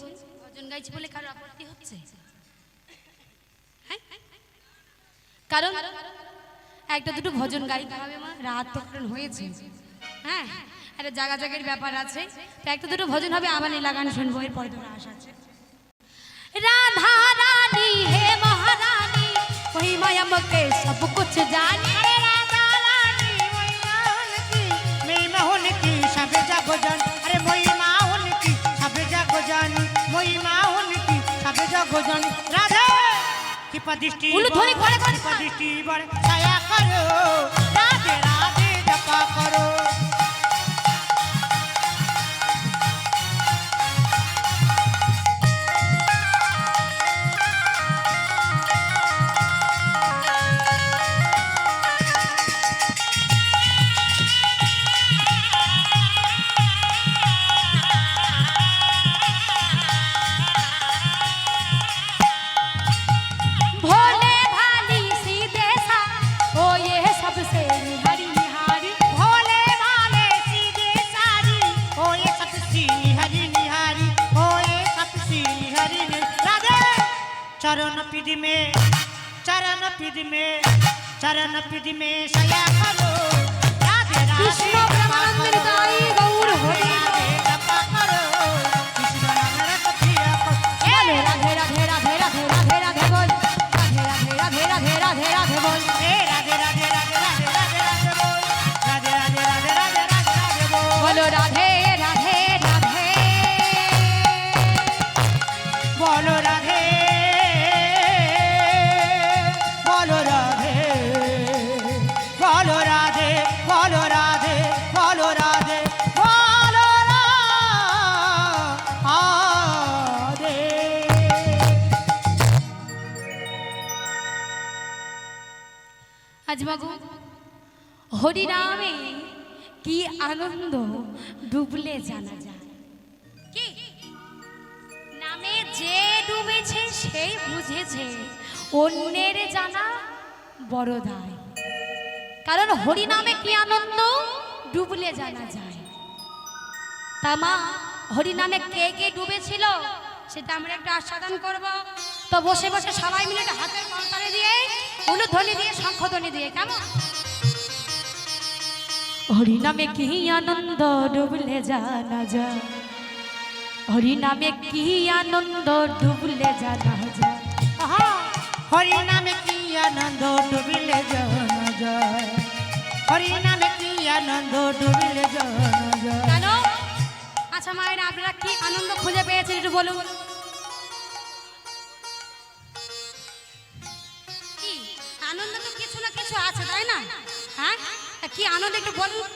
ভজন গাইছি বলে কারো আপত্তি হচ্ছে? হ্যাঁ? কারণ একটা দুটো ভজন গাইতে হবে মা, রাত তো কারণ হয়েছে। হ্যাঁ, একটা জায়গা জায়গার ব্যাপার আছে, তো একটা দুটো ভজন হবে, আবার নীলা গান শুনবো, এরপরে তোমরা আসাচ্ছে। राधा रानी है महारानी वही माया मके सब कुछ जानी। अरे राधा रानी वही मोहन की मैं मोहन की सब जग जानी। अरे वही मोहन ভোজন রাধে কৃপা দৃষ্টি উলুধ্বনি করে করে কৃপা দৃষ্টি বড় ছায়া করো রাধে রাধে জপা করো भोले भाली सीधे सा ओ ये सबसे निहारी निहारी भोले भाले सीधे सारी ओ ये सतसी निहरी निहारी ओ ये सतसी निहरी राधे चरण पीढ़ी में सया करो राधे राधे कृष्ण प्रेमानंद गाई गौर हरि राधे जपा करो कृष्ण नाम रस पिया करो बोले राधे राधे राधे राधे राधे राधे बोल राधे राधे राधे राधे राधे बोल हे राधे राधे राधे राधे राधे राधे बोल राधे राधे राधे राधे राधे राधे बोल बोलो राधे राधे राधे बोलो राधे बोलो राधे बोलो राधे बोलो राधे बोलो राधे बोलो राधे আজ বাবু হরি নামে কি আনন্দ ডুবলে জানা যায় কি নামে যে ডুবেছে সেই বুঝেছে অন্যের জানা বড় দায় কারণ হরি নামে কি আনন্দ ডুবলে জানা যায় তা মা হরি নামে কে কে ডুবেছিল সেটা আমরা একটু আস্বাদন করব তো বসে বসে সবাই মিলে একটা হাতের কলতালে দিয়ে উলুধ্বনি দিয়ে শঙ্খধ্বনি দিয়ে কেমন হরি নামে কি আনন্দ ডুবলে জানা যায় হরি নামে কি আনন্দ ডুবলে জানা যায় আহা हरि नाम की आनंद डुबिले जाना जाए हरि नाम की आनंद डुबिले जाना जाए কেন আচ্ছা মায়েরা আপনারা কি আনন্দ খুঁজে পেয়েছেন একটু বলুন কি আনন্দ তো কিছু না কিছু আছে তাই না হ্যাঁ তা কি আনন্দ একটু বলুন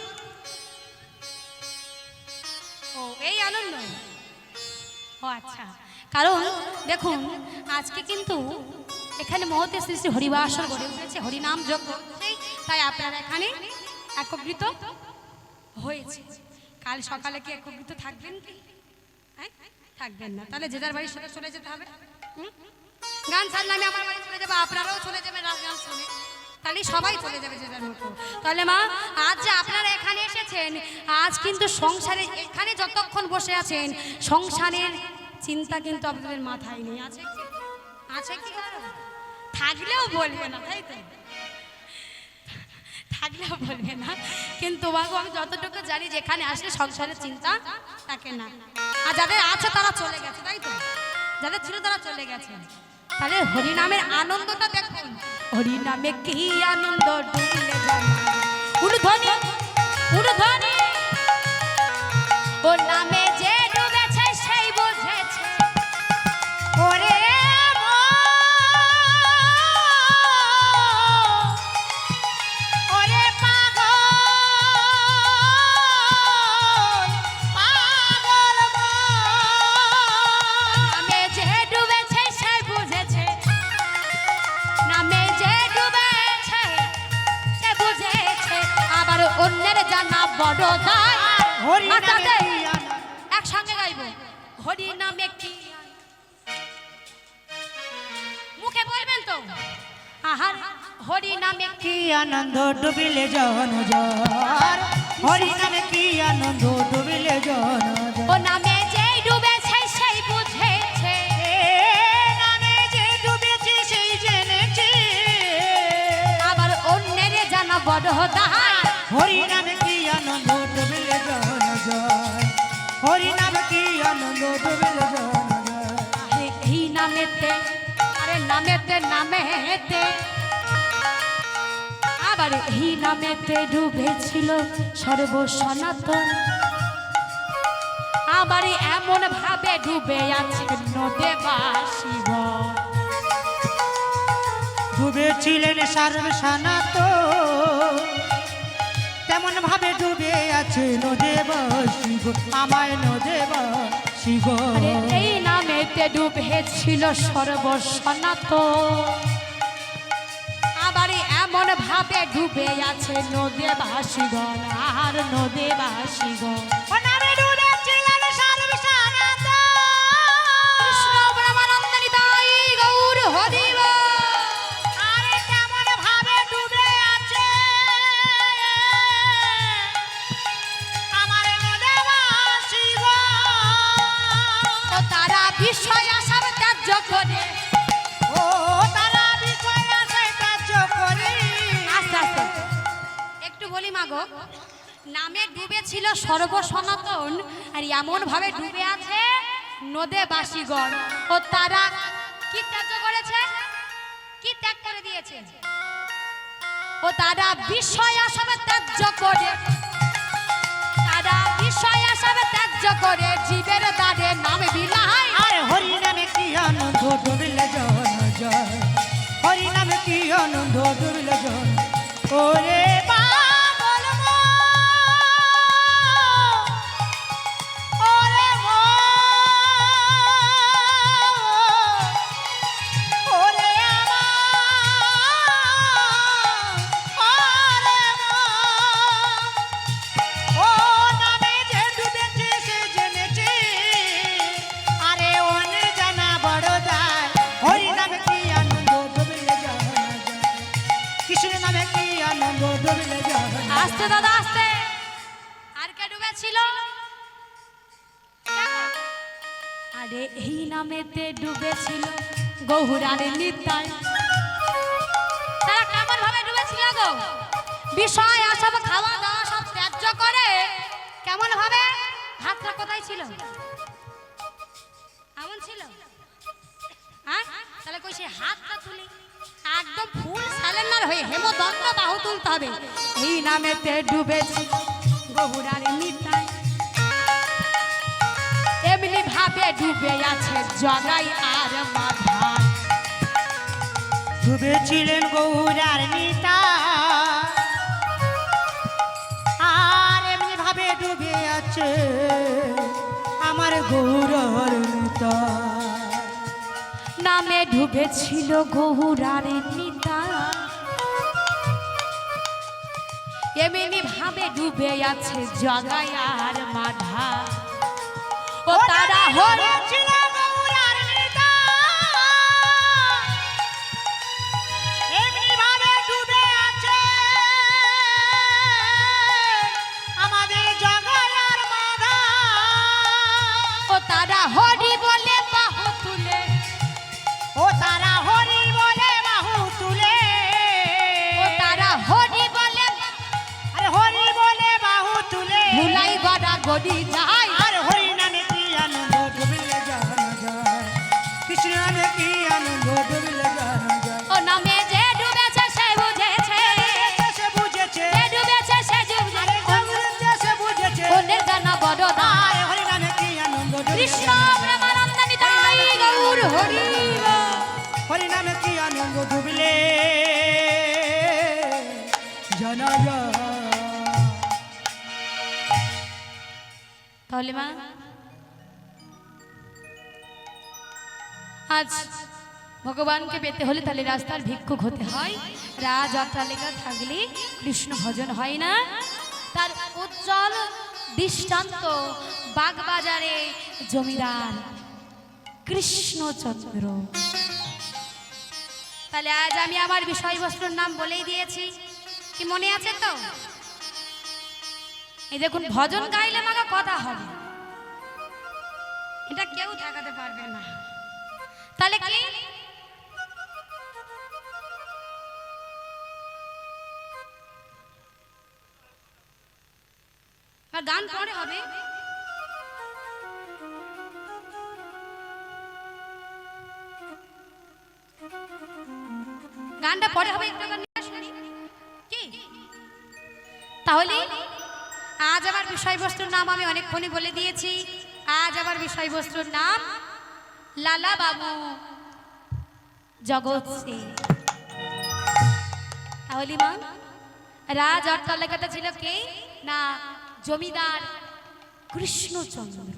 ও এই আনন্দ ও আচ্ছা কারণ দেখুন আজকে কিন্তু এখানে মহতে শ্রী শ্রী হরিবাসর গড়ে উঠেছে হরিনাম যজ্ঞ তাই আপনারা এখানে একত্রিত হয়েছে কাল সকালে কি একত্রিত থাকবেন কি হ্যাঁ থাকবেন না তাহলে যে যার বাড়ির সাথে চলে যেতে হবে গান ছাড়লে আমি আমার বাড়ি চলে যাবো আপনারাও চলে যাবেন গান শুনে তাহলে সবাই চলে যাবে যে যার মতো তাহলে মা আজ যে আপনারা এখানে এসেছেন আজ কিন্তু সংসারে এখানে যতক্ষণ বসে আছেন সংসারের চিন্তা কিন্তু আপনাদের মাথায় নেই আছে কি আছে কি থাকলেও বলবে না তাই তো থাকলেও বলবে না কিন্তু বাবু আমি যতটুকু জানি যেখানে আসলে সংসারের চিন্তা থাকে না আর যাদের আছে তারা চলে গেছে তাই তো যাদের ছিল তারা চলে গেছে তাহলে হরিনামের আনন্দটা দেখুন হরিনামে কি আনন্দ ডুবলে যায় উলুধ্বনি উলুধ্বনি ও নামে যে ডুবেছে সেই বুঝেছে ओरे ओरे पागल पागल নামে যে ডুবেছে সে বুঝেছে নামে যে ডুবেছে সে বুঝেছে আবার অন্যের জানা বড় দায় हरि नाम মাতাতে की आनंद একসঙ্গে গাইব হরি নামে কি মুখে বলবেন তো আহার হরি নামে কি की आनंद डुबिले जाना जार हरि नाम की आनंद डुबिले जाना जार ও নামে যে ডুবেছে সেই বুঝেছে নামে যে ডুবেছে সেই জেনেছে আবার অন্যের জানা বড় দায় হরি নামে কি আনন্দ ডুবিলে জানা যায় হরি নামে কি আনন্দ ডুবিলে জানা যায় আরে এই নামেতে আরে নামেতে আবার এই নামেতে ডুবেছিল সর্ব সনাতন আবার এমন ভাবে ডুবে আছে নদে বাসিগণ। ডুবেছিলেন সর্বসনাত, তেমন ভাবে ডুবে আছে নদেবাসী গো, আমায় নদেবাসী গো। আরে এই নামেতে ডুবেছিল সর্বসনাতন, আবার এমন ভাবে ডুবে আছে নদে বাসিগণ আর নদে বাসিগণ। ও নামে ডুবেছিলেন সর্বসনাত, কৃষ্ণ প্রেমানন্দ নিতাই গৌর হরি বল। আরে কেমন ভাবে ডুবে আছে আমার নদেবাসী গো। ও তারা বিষয় আসার ত্যায্য করে, ও তারা বিষয় আছে কার্য করে। আস্তে আস্তে একটু বলি মাগো, নামে ডুবেছিল সর্বসনাতন আর এমন ভাবে ডুবে আছে নদে বাসিগণ। ও তারা কি ত্যায্য করেছে, কি ত্যাগ করে দিয়েছে? ও তারা বিষয় আসাবে ত্যায্য করে, তারা বিষয় আসাবে ত্যায্য করে জীবের দ্বারে নামে বিলাই। আরে হরি নামে কি আনন্দ ডুবিলে জন জয়, হরি নামে কি আনন্দ ডুবিলে জন। ওরে পাগল মন, ওরে মন, ওরে আমার, ওরে মন। ও নামে যে ডুবেছে সে জেনেছে, আরে অনে জানা বড় দায়। হরি নামে কি আনন্দ ডুবিলে জানা যায়, কৃষ্ণ নামে কি আনন্দ ডুবিলে জানা যায়। আস্তে দাদা আস্তে। আর কে ডুবেছিল? আরে এই নামেতে ডুবেছিল গৌরার নিতাই। তারা কেমন ভাবে ডুবেছিল গো? বিষয় আসব খাওয়া দাওয়া সব ত্যায্য করে কেমন ভাবে? হাতটা কোথায় ছিল? এমন ছিল? হ্যাঁ, তাহলে কই সে হাতটা তুলি একদম ফুল সালেন্ডার হয়ে হেমদন্ত বাহু তুলতে হবে। এই নামেতে ডুবেছে গৌরার নিতাই, এমনি ভাবে ডুবে আছে জগাই আর মাধাই। ডুবেছিলেন গৌরার নিতা, আর এমনি ভাবে ডুবে আছে আমার গৌরার নিতা। নামে ডুবেছিল গৌরার নিতাই, এমনি ভাবে ডুবে আছে জগাই আর মাধা। ও তারা হরে ছিল গৌরার নিতা, এমনি ভাবে ডুবে আছে আমাদের জগাই আর মাধা। ও তারা হরি বলে বাহু তুলে, ও তারা হরি বলে বাহু তুলে, ও তারা হরি বলে আরে হরি বলে বাহু তুলে। ভুলাই গড়া গড়ি যায়। আর হরি নামে কি আনন্দ ডুবিলে জানা যায়, কৃষ্ণ নামে কি আনন্দ ডুবিলে জানা যায়। ও নামে যে ডুবেছে সে বুঝেছে, সে বুঝেছে, যে ডুবেছে সে আরে বুঝেছে, সে বুঝেছে। ওদের জানা বড় না। আর হরি নামে কি আনন্দ ডুবিলে কৃষ্ণ জানা যায়। প্রেমানন্দ নিতাই গৌর হরি বল। হরি নামে কি আনন্দ ডুবিলে জানা যায়। তাহলে মা আজ ভগবানকে পেতে হলে তাহলে রাস্তার ভিক্ষুক হতে হয়। রাজ অট্টালিকা থাকলে কৃষ্ণ ভজন হয় না। তার উজ্জ্বল দৃষ্টান্ত বাগবাজারে জমিদার কৃষ্ণচন্দ্র। তাহলে আজ আমি আমার বিষয়বস্তুর নাম বলেই দিয়েছি, কি মনে আছে তো? এই দেখুন, ভজন গাইলে মাগা কথা হবে, এটা কেউ ঠেকাতে পারবে না। তাহলে কি আর গান পরে হবে? গানটা পরে হবে, একটু গান নিয়ে শুনি কি? তাহলে আজ আমার বিষয়বস্তুর নাম আমি অনেকক্ষণই বলে দিয়েছি। আমার বিষয়বস্তুর নাম লালা বাবু জগৎ সিং। তাহলে মা রাজ অট্টালিকাটা ছিল কে না জমিদার কৃষ্ণচন্দ্র।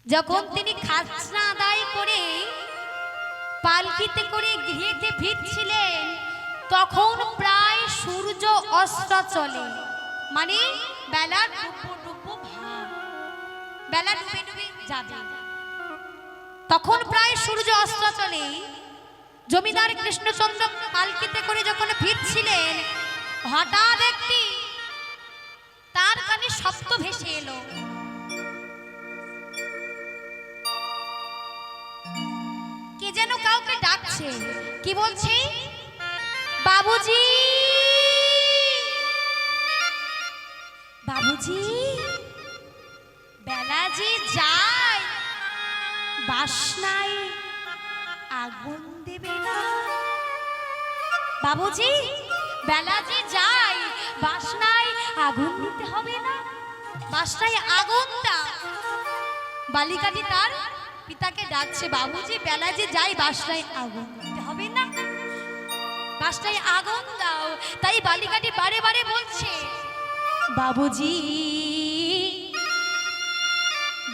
যখন তিনি খাজনা আদায় করে পালকিতে করে গৃহেতে ফিরছিলেন তখন প্রায় সূর্য অস্ত চলে, মানে বেলা ডুবো ভাব, বেলা ডুবে ডুবে যাবে। তখন প্রায় সূর্য অস্ত চলে। জমিদার কৃষ্ণচন্দ্র পালকিতে করে যখন ফিরছিলেন হঠাৎ একটি তার কানে শব্দ ভেসে এলো। কে যেন কাউকে ডাকছে। কি বলছে? বাবুজি, বাবুজি, বেলা যে যায় বাসনায় আগুন দেবে না। বাবুজি, বেলা যে যায় বাসনায় আগুন দিতে হবে না। বাসনায় আগুন দাও। বালিকাটি তার পিতাকে ডাকছে, বাবুজি বেলা যে যায় বাসনায় আগুন দিতে হবে না, বাসনায় আগুন দাও। তাই বালিকাটি বারে বারে বলছে, বাবুজি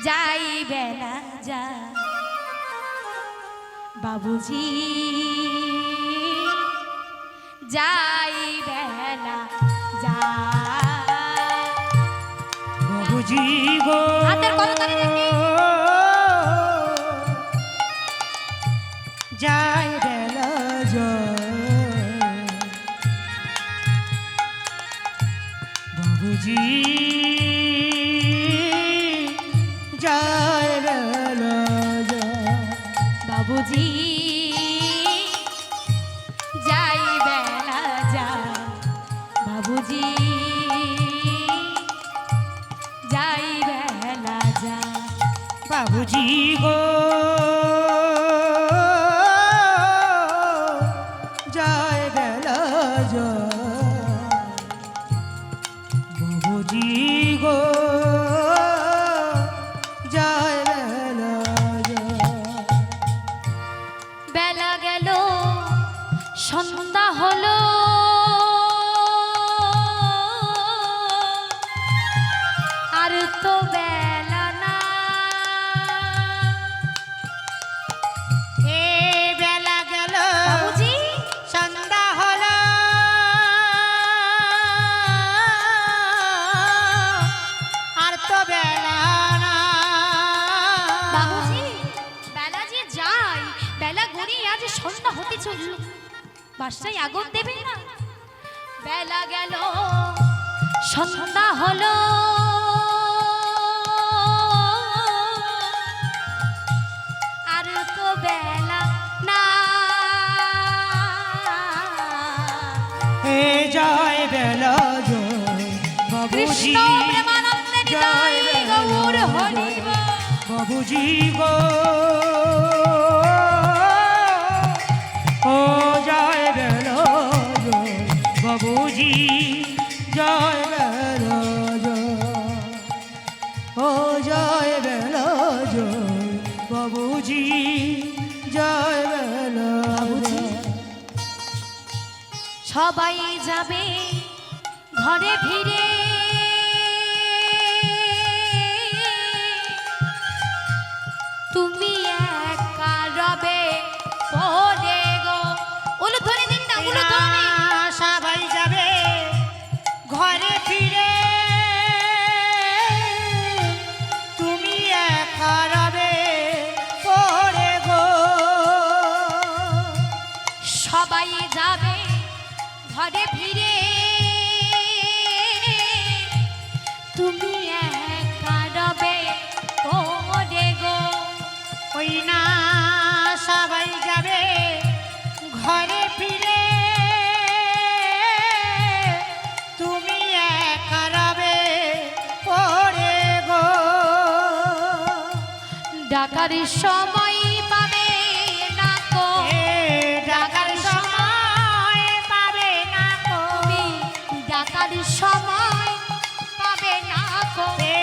যাই বেলা যা, বাবুজি যাই বেলা যা। বাবুজি গো হাতের করতালি দেখি। যাই বেলা যায়, বাবুজি যাই বেলা যায়, বাবুজি যাই বেলা যা, বাবুজি যাই বেলা যা। বাবুজি গো যাই বেলা যায়, বাবুজি গো যাই বেলা যায়। বেলা গেল সন্ধ্যা হলো, আর তো বেলা না। এ বেলা গেল বাবুজি সন্ধ্যা হলো, আর তো বেলা না। বাবুজি বেলা যে যায়, বেলা গড়িয়ে আজ সন্ধ্যা হতে চলল, বাসায় আগুন দেবে না। বেলা গেল সন্ধ্যা হলো, আর তো বেলা না। এ জয় বেলা জয়, বাবুজি কৃষ্ণ প্রেমানন্দে জয় নিতাই বেলা গৌর জয়, হরি বল। বাবুজি গো ও জয় বেলা জয়, বাবুজি জয় বেলা জয়, ও জয় বেলা জয়, বাবুজি জয় বেলা জয়। সবাই যাবে ঘরে ফিরে, তুমি একা রবে পড়ে গো। উলুধ্বনি দিন না, উলুধ্বনি। সবাই যাবে ঘরে ফিরে, তুমি একা রবে পড়ে গো। সবাই যাবে ঘরে ফিরে, তুমি একা রবে পড়ে গো। ওই না সবাই যাবে ঘরে ফিরে, তুমি একা রবে পড়ে গো। ডাকার সময় পাবে না কো, এ ডাকার সময় পাবে না গো, তুমি ডাকার সময় পাবে না কো। এ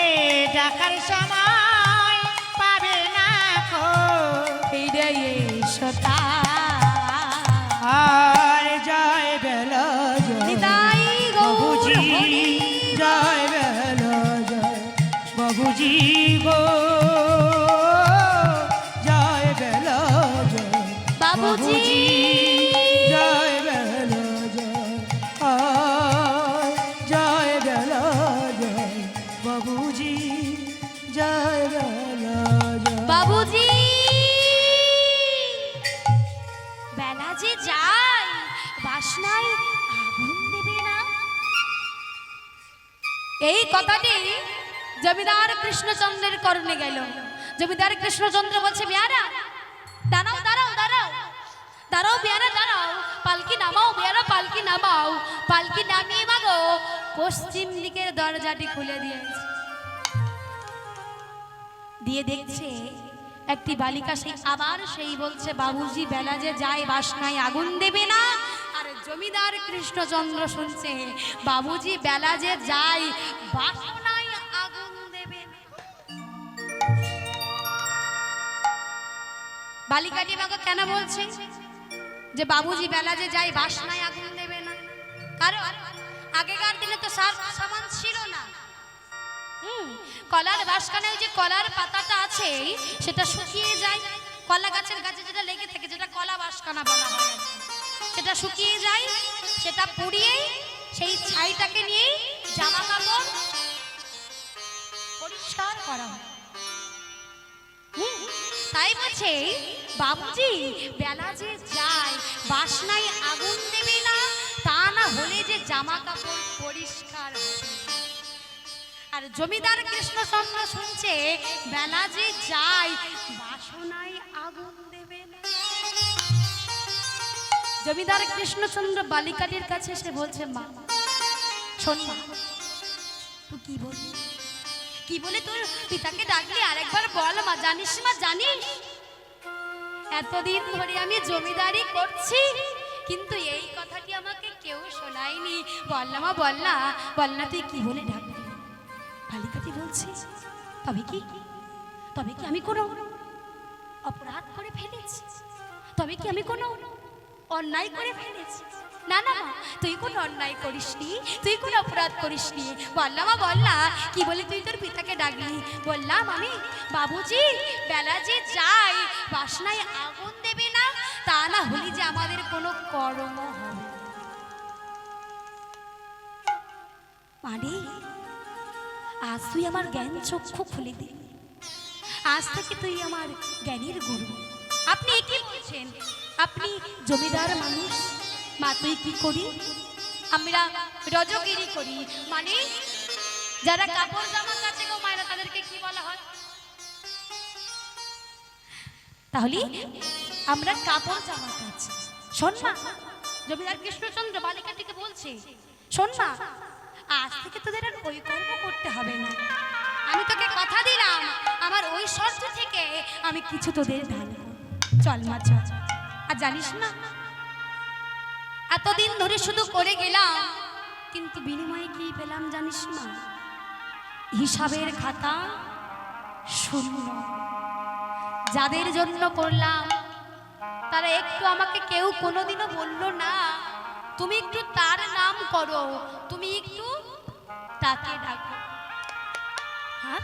রাখার সময় পাবে না কো ফিরে এসো তাই। আর জয় বেলা জয় নিতাই গৌর বাবুজি হরি। জয় বেলা জয় বাবুজি গো জয় বেলা জয় বাবুজি জয় বেলা জয় আয় জয় বেলা জয় বাবুজি জয় বেলা জয় বাবুজি বেলা যে যায় বাসনায় আগুন দেবে না। এই কথাটি জমিদার কৃষ্ণচন্দ্রের কর্ণে গেল। জমিদার কৃষ্ণচন্দ্র বলছে, বেয়ারা দাঁড়াও দাঁড়াও দাঁড়াও দাঁড়াও বেয়ারা দাঁড়াও, পালকি নামাও বেয়ারা পালকি নামাও। পালকি নামিয়ে মাগো পশ্চিম দিকের দরজাটি খুলে দিয়েছে। দিয়ে দেখছে একটি বালিকা সেই আবার সেই বলছে, বাবুজি বেলা যে যায় বাসনায় আগুন দেবে না। আর জমিদার কৃষ্ণচন্দ্র শুনছে, বাবুজি বেলা যে যায় বাসনায় আগুন দেবে না। বালিকাটি আমাকে কেন বলছে যে বাবুজি বেলা যে যায় বাসনায় আগুন দেবে না? কারণ আগেকার দিনে তো সামান ছিল না। কলার বাসখানে ওই যে কলার পাতাটা আছে সেটা শুকিয়ে যায়। কলা গাছের গাছে যেটা লেগে থাকে, যেটা কলা বাসখানা বলা হয়, সেটা শুকিয়ে যায়। সেটা পুড়িয়ে সেই ছাইটাকে নিয়ে জামা কাপড় পরিষ্কার করা হয়। তাই বলছে, বাবুজি বেলা যে যায় বাসনায় আগুন দেবে না, তা না হলে যে জামা কাপড় পরিষ্কার হবে। আর জমিদার কৃষ্ণচন্দ্র শুনছে, বেলা যে যায় বাসনায় আগুন দেবে না। জমিদার কৃষ্ণচন্দ্র বালিকাটির কাছে এসে বলছে, মা শোন মা, তুই কি বললি, কি বলে তোর পিতাকে ডাকলি আরেকবার বল মা। জানিস মা, জানিস এতদিন ধরে আমি জমিদারি করছি, কিন্তু এই কথাটি আমাকে কেউ শোনায়নি। বল না মা, বল না, বল না তুই কি বলে ডাকলি। বালিকাটি বলছে, তবে কি আমি কোনো অপরাধ করে ফেলেছি? তবে কি আমি কোনো অন্যায় করে ফেলেছি? না না মা, তুই কোনো অন্যায় করিসনি, তুই কোনো অপরাধ করিসনি। বললাম মা, বল না কি বলে তুই তোর পিতাকে ডাকলি। বললাম আমি, বাবুজি বেলা যে যায় বাসনায় আগুন দেবে না, তা না হলে যে আমাদের কোনো কর্ম হবে। মানে আজ তুই আমার জ্ঞান চক্ষু খুলে দে, আজ থেকে তুই আমার জ্ঞানের গুরু। আপনি কি বলছেন? আপনি জমিদার মানুষ, মা তুই কি করি? আমরা রজগিরি করি। মানে যারা কাপড় জামা কাচে গো মায়েরা, তাদেরকে কি বলা হয়? তাহলে আমরা কাপড় জামা কাচি। শোন মা, জমিদার কৃষ্ণচন্দ্র বালিকাটিকে বলছে, শোন মা, আজ থেকে তোদের আর ওই কর্ম করতে হবে না। আমি তোকে কথা দিলাম, আমার ওই শর্ত থেকে আমি কিছু তোদের দান করব। চল মা চল। আর জানিস না, এতদিন ধরে শুধু করে গেলাম, কিন্তু বিনিময়ে কি পেলাম জানিস না? হিসাবের খাতা শূন্য। যাদের জন্য করলাম তারা একটু আমাকে কেউ কোনোদিনও বলল না তুমি একটু তার নাম করো, তুমি একটু তাকে ডাকো। হ্যাঁ,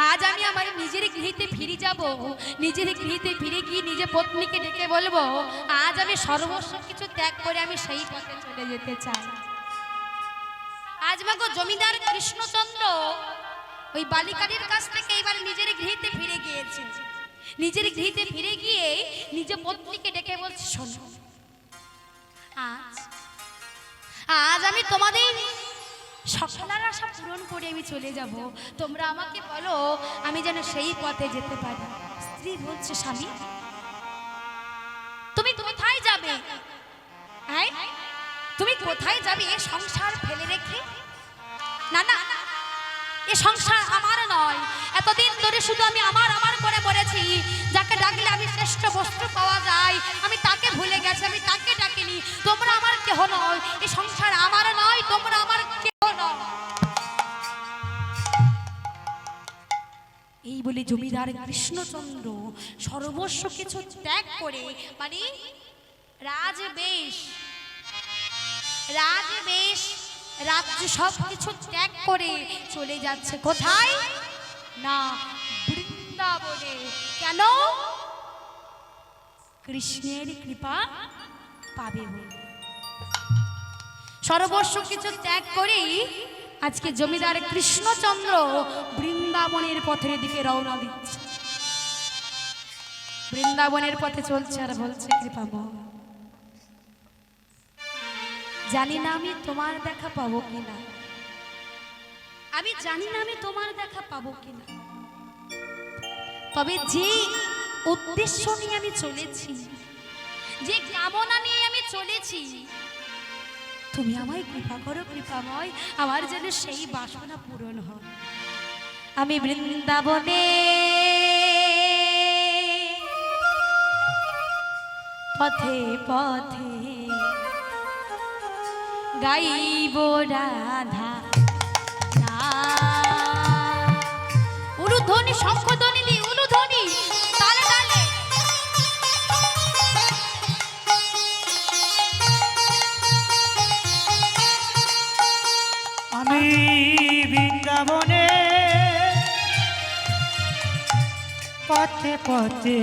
আজ আমি আমার নিজের গৃহীতে ফিরে যাব, নিজের গৃহীতে ফিরে গিয়ে নিজে পত্নীকে ডেকে বলবো, আজ আমি সর্বস্ব কিছু ত্যাগ করে আমি সেই পথে চলে যেতে চাই। আজ মাগো জমিদার কৃষ্ণচন্দ্র ওই বালিকাটির কাছ থেকে এবার নিজের গৃহীতে ফিরে গিয়েছে। নিজের গৃহীতে ফিরে গিয়ে নিজে পত্নীকে ডেকে বলছে, শোনো, আজ আমি তোমাদের সকলের আশা পূরণ করে আমি চলে যাব। তোমরা আমাকে বলো আমি যেন সেই পথে যেতে পারি। স্ত্রী বলছে, স্বামী তুমি কোথায় যাবে? হ্যাঁ, তুমি কোথায় যাবে এই সংসার ফেলে রেখে? না না, এ সংসার আমার নয়। এতদিন ধরে শুধু আমি আমার আমার করে মরেছি। যাকে ডাকলে আমি শ্রেষ্ঠ বস্ত্র পাওয়া যায়, আমি তাকে ভুলে গেছি, আমি তাকে ডাকিনি। তোমরা আমার কেহ নয়, এই সংসার আমার নয়, তোমরা আমার কেহ নয়। এই বলে জমিদার কৃষ্ণচন্দ্র সর্বস্ব কিছু ত্যাগ করে, মানে রাজবেশ রাজ্য সব কিছু ত্যাগ করে চলে যাচ্ছে কোথায় না বৃন্দাবনে। কেন? কৃষ্ণের কৃপা পাবে বলে। সর্বস্ব কিছু ত্যাগ করে আজকে জমিদার কৃষ্ণচন্দ্র বৃন্দাবনের পথের দিকে রওনা দিচ্ছে। বৃন্দাবনের পথে চলছে আর বলছে, কৃপাময়, জানি না আমি তোমার দেখা পাবো কিনা, আমি জানি না আমি তোমার দেখা পাবো কিনা, তবে যে উদ্দেশ্য নিয়ে আমি চলেছি, যে কামনা নিয়ে আমি চলেছি, তুমি আমায় কৃপা করো কৃপাময়, আমার যেন সেই বাসনা পূরণ হয়। আমি বৃন্দাবনে পথে পথে গাইব রাধা নাম। উলুধ্বনি, শঙ্খধ্বনি দি, উলুধ্বনি তালে তালে। আমি বৃন্দাবনে পথে পথে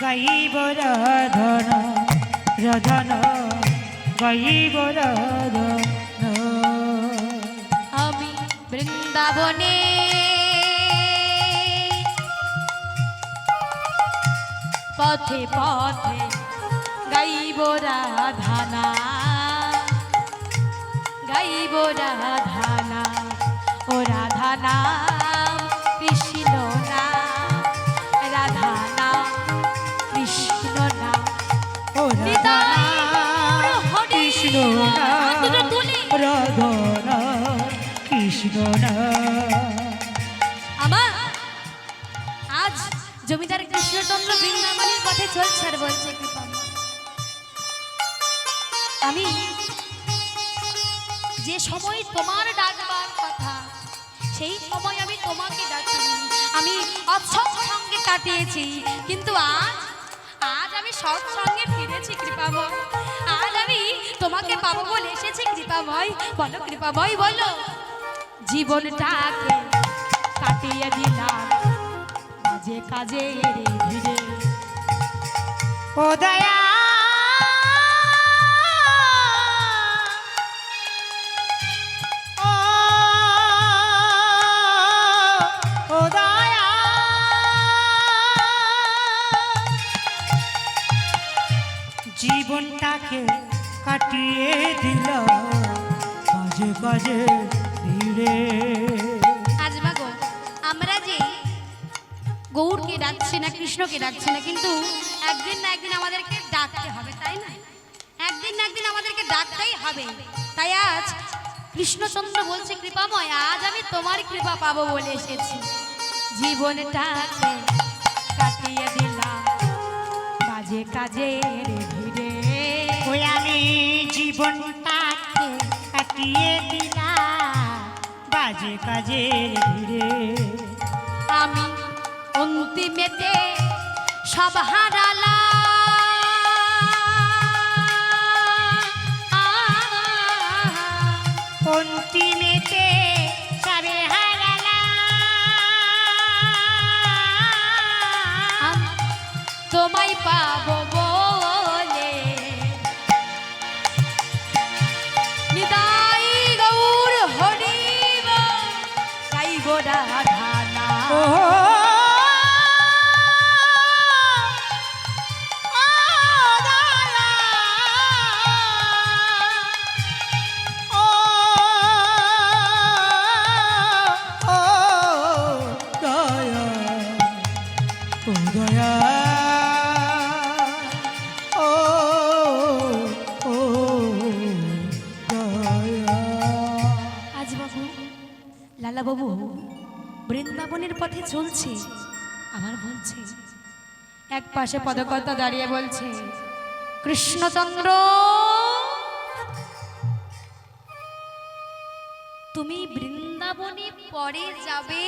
গাইব রাধন রাধন, গাইব রাধন। আমি বৃন্দাবনে পথে পথে গাইব রাধানা, গাইব রাধানা, ও রাধানা কৃষ্ণ না, রাধানা কৃষ্ণ না, ও রাধনা কৃষ্ণ না, রাধনা কৃষ্ণ না। আমার আজ জমিদার কৃষ্ণচন্দ্র বৃন্দাবনের পথে চলছে আর বলছে, কৃপাময়, আমি যে সময় তোমার ডাকবার কথা, সেই সময় আমি তোমাকে ডাকিনি, আমি অসৎসঙ্গে কাটিয়েছি, কিন্তু আজ আমি সৎসঙ্গে ফিরেছি কৃপাময়, আজ আমি তোমাকে পাবো বলে এসেছি কৃপাময়। বলো কৃপাময়, বলো, জীবনটাকে কাটিয়ে দিলাম কাজে কাজে রে ধীরে। ও দয়া ও দয়া, জীবনটাকে কাটিয়ে দিল কাজে কাজে ধীরে। আজ মাগো আমরা যে গৌরকে ডাকছি না, কৃষ্ণকে ডাকছি না, কিন্তু একদিন না একদিন আমাদেরকে ডাকতে হবে, তাই না? একদিন না একদিন আমাদেরকে ডাকতেই হবে। তাই আজ কৃষ্ণচন্দ্র বলছে, কৃপাময়, আজ আমি তোমার কৃপা পাবো বলে এসেছি। জীবনটাকে কাটিয়ে দিলাম কাজে কাজে রে ধীরে। ওই আমি জীবনটাকে কাটিয়ে দিলাম বাজে কাজে ধীরে। আমি অন্তিমেতে সব হারালা, অন্তিমেতে সবে হারালাম, তোমায় পাবো বলে নিতাই গৌর হরিব গাইব রাধানা। ও লালা বাবু বৃন্দাবনের পথে চলছে, আবার বলছে, এক পাশে পদকর্তা দাঁড়িয়ে বলছে, কৃষ্ণচন্দ্র তুমি বৃন্দাবনে পরে যাবে,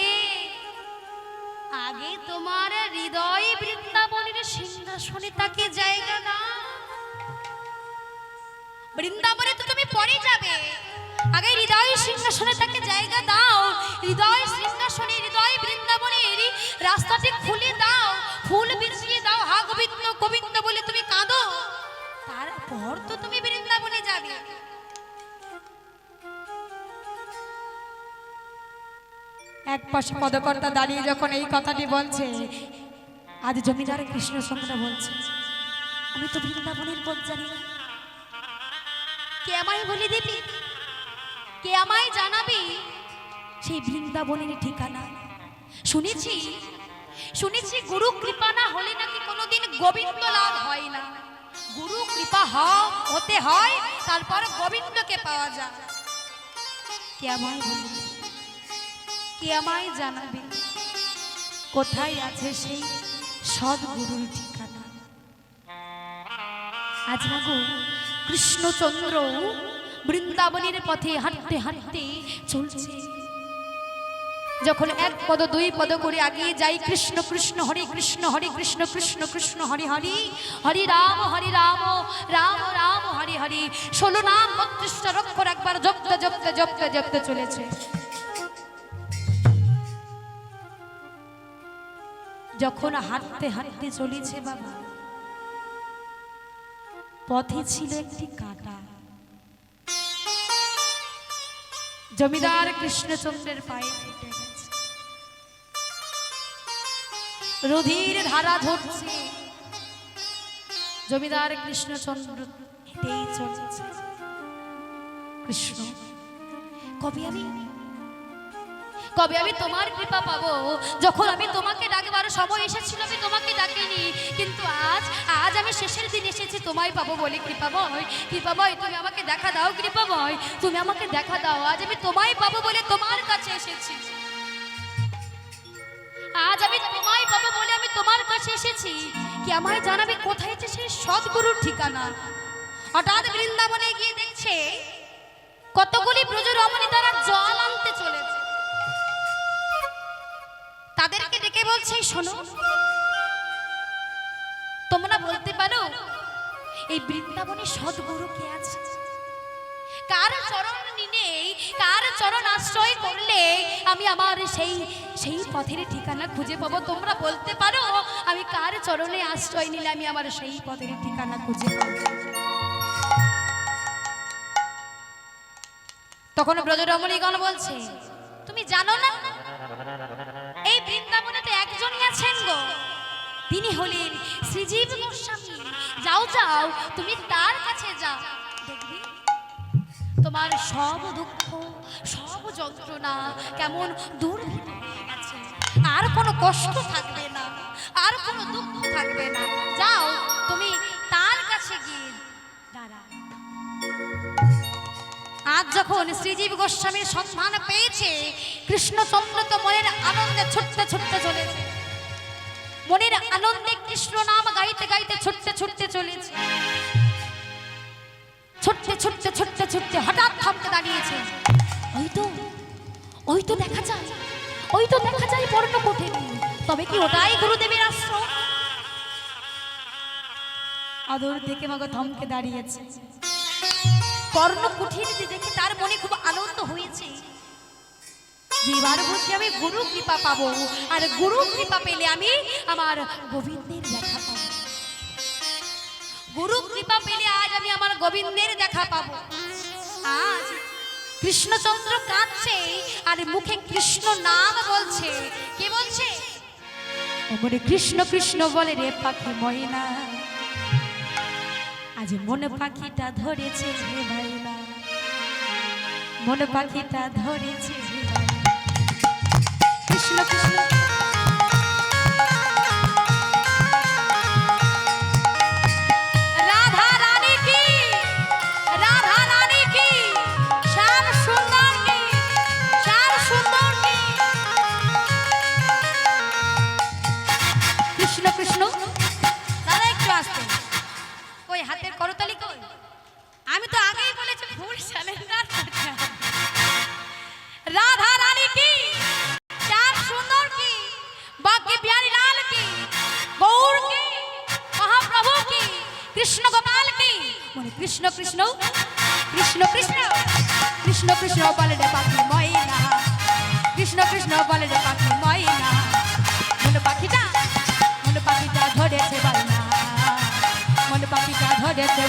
আগে তোমার হৃদয় বৃন্দাবনের সিংহাসনে তাকে জায়গা দাও। বৃন্দাবনে তো তুমি পরে যাবে, আগে হৃদয় সিংহাসনে তাকে জায়গা দাও। হৃদয় সিংহাসনে, হৃদয় বৃন্দাবনের রাস্তাটি খুলে দাও, ফুল বিছিয়ে দাও, হা গোবিন্দ গোবিন্দ বলে তুমি কাঁদো, তারপর তো তুমি বৃন্দাবনে যাবে। এক পাশে পদকর্তা দাঁড়িয়ে যখন এই কথাটি বলছে, আজ জমিদার কৃষ্ণচন্দ্র বলছে, আমি তো বৃন্দাবনের পথ জানি না, কে আমায় বলে দিবি, কে আমায় জানাবি সেই বৃন্দাবনের ঠিকানা? শুনেছি শুনেছি গুরু কৃপা না হলে নাকি কোনোদিন গোবিন্দ লাভ হয় না। গুরু কৃপা হতে হয়, তারপর গোবিন্দকে পাওয়া যায়। কে আমায় বলে দিবি, কে আমায় জানাবে কোথায় আছে সেই সদ্গুরুর ঠিকানা? আজ মাগো কৃষ্ণচন্দ্র বৃন্দাবনের পথে হাঁটতে হাঁটতে চলছে। যখন এক পদ দুই পদ করে আগিয়ে যাই, কৃষ্ণ কৃষ্ণ হরে কৃষ্ণ, হরে কৃষ্ণ কৃষ্ণ কৃষ্ণ হরে হরে, হরে রাম রাম রাম হরে হরে, 16 নাম 32 অক্ষর একবার জপতে জপতে জপতে জপতে চলেছে। যখন হাঁটতে হাঁটতে চলেছে বাবা, পথে ছিল একটি কাঁটা। জমিদার কৃষ্ণচন্দ্রের পায়ে হেঁটে গেছে, রুধির ধারা ঝরছে, জমিদার কৃষ্ণচন্দ্র হেঁটেই চলেছে। কৃষ্ণ, কবে আমি তোমার কৃপা পাবো? যখন আমি তোমাকে ডাকবার সময় এসেছিল আমি তোমাকে ডাকিনি, কিন্তু আজ আমি শেষের দিন এসেছি তোমায় পাবো বলে। কৃপাময় তুমি আমাকে দেখা দাও, কৃপাময় তুমি আমাকে দেখা দাও। আজ আমি তোমায় পাবো বলে তোমার কাছে এসেছি, আজ আমি তোমায় পাবো বলে আমি তোমার কাছে এসেছি। কি আমায় জানাবে কোথায় আছে সেই সদ্গুরুর ঠিকানা? হঠাৎ বৃন্দাবনে গিয়ে দেখছে কতগুলি ব্রজ রমণী তারা জল আনতে চলেছে। তাদেরকে ডেকে বলছে, শোনো, তোমরা বলতে পারো এই বৃন্দাবনে সদ্গুরু কে আছে? কার চরণ নিলে, কার চরণ আশ্রয় করলে আমি আমার সেই পথের ঠিকানা খুঁজে পাবো? তোমরা বলতে পারো আমি কার চরণে আশ্রয় নিলে আমি আমার সেই পথের ঠিকানা খুঁজে পাবো? তখন ব্রজরমণীগণ বলছে, তুমি জানো না এই বৃন্দাবনে তো একজনই আছেন গো, তিনি হলেন শ্রীজীব গোস্বামী। যাও যাও, তুমি তার কাছে যাও, দেখবি তোমার সব দুঃখ সব যন্ত্রণা কেমন দূর হয়ে গেছে, আর কোনো কষ্ট থাকবে না, আর কোনো দুঃখ থাকবে না। যাও তুমি তার কাছে গিয়ে দাঁড়াও। আজ যখন শ্রীজীব গোস্বামীর সন্ধান পেয়েছে, কৃষ্ণচন্দ্র তো মনের আনন্দে ছুটতে ছুটতে চলেছে, মনের আনন্দে কৃষ্ণ নাম গাইতে গাইতে ছুটতে ছুটতে চলেছে। ছুটতে ছুটতে ছুটতে ছুটতে হঠাৎ থামতে দাঁড়িয়েছে। ওই তো দেখা যায় পর্ণকুটির। তবে কি ওটাই গুরুদেবের আশ্রম? আদর থেকে মাগো থমকে দাঁড়িয়েছে। পর্ণকুঠির দেখে তার মনে খুব আনন্দ হয়েছে, এবার বুঝি আমি গুরু কৃপা পাবো, আর গুরু কৃপা পেলে আমি আমার গোবিন্দের দেখা পাবো। গুরু কৃপা পেলে আজ আমি আমার গোবিন্দের দেখা পাবো। আজ কৃষ্ণচন্দ্র কাঁদছে আর মুখে কৃষ্ণ নাম বলছে। কে বলছে? ওরে কৃষ্ণ কৃষ্ণ বলে রে পাখি ময়না, আজ মন পাখিটা ধরেছে রে ভাইলা, মন পাখিটা ধরেছে রে ভাইলা। কৃষ্ণ কৃষ্ণ রাধা রানী কি, রাধা রানী কি, শ্যাম সুন্দর কি, শ্যাম সুন্দর কি। কৃষ্ণ কৃষ্ণ দাদা একটু আসতে, ওই হাতের করতালি কই? আমি তো আগেই বলেছি ফুল স্যালেন্ডার করতে হবে। কৃষ্ণ কৃষ্ণ কৃষ্ণ কৃষ্ণ কৃষ্ণ কৃষ্ণ বলে রে পাখি ময়না কৃষ্ণ কৃষ্ণ বলে রে পাখি ময়না মন পাখিটা ধরেছে বায়না মন পাখিটা ধরেছে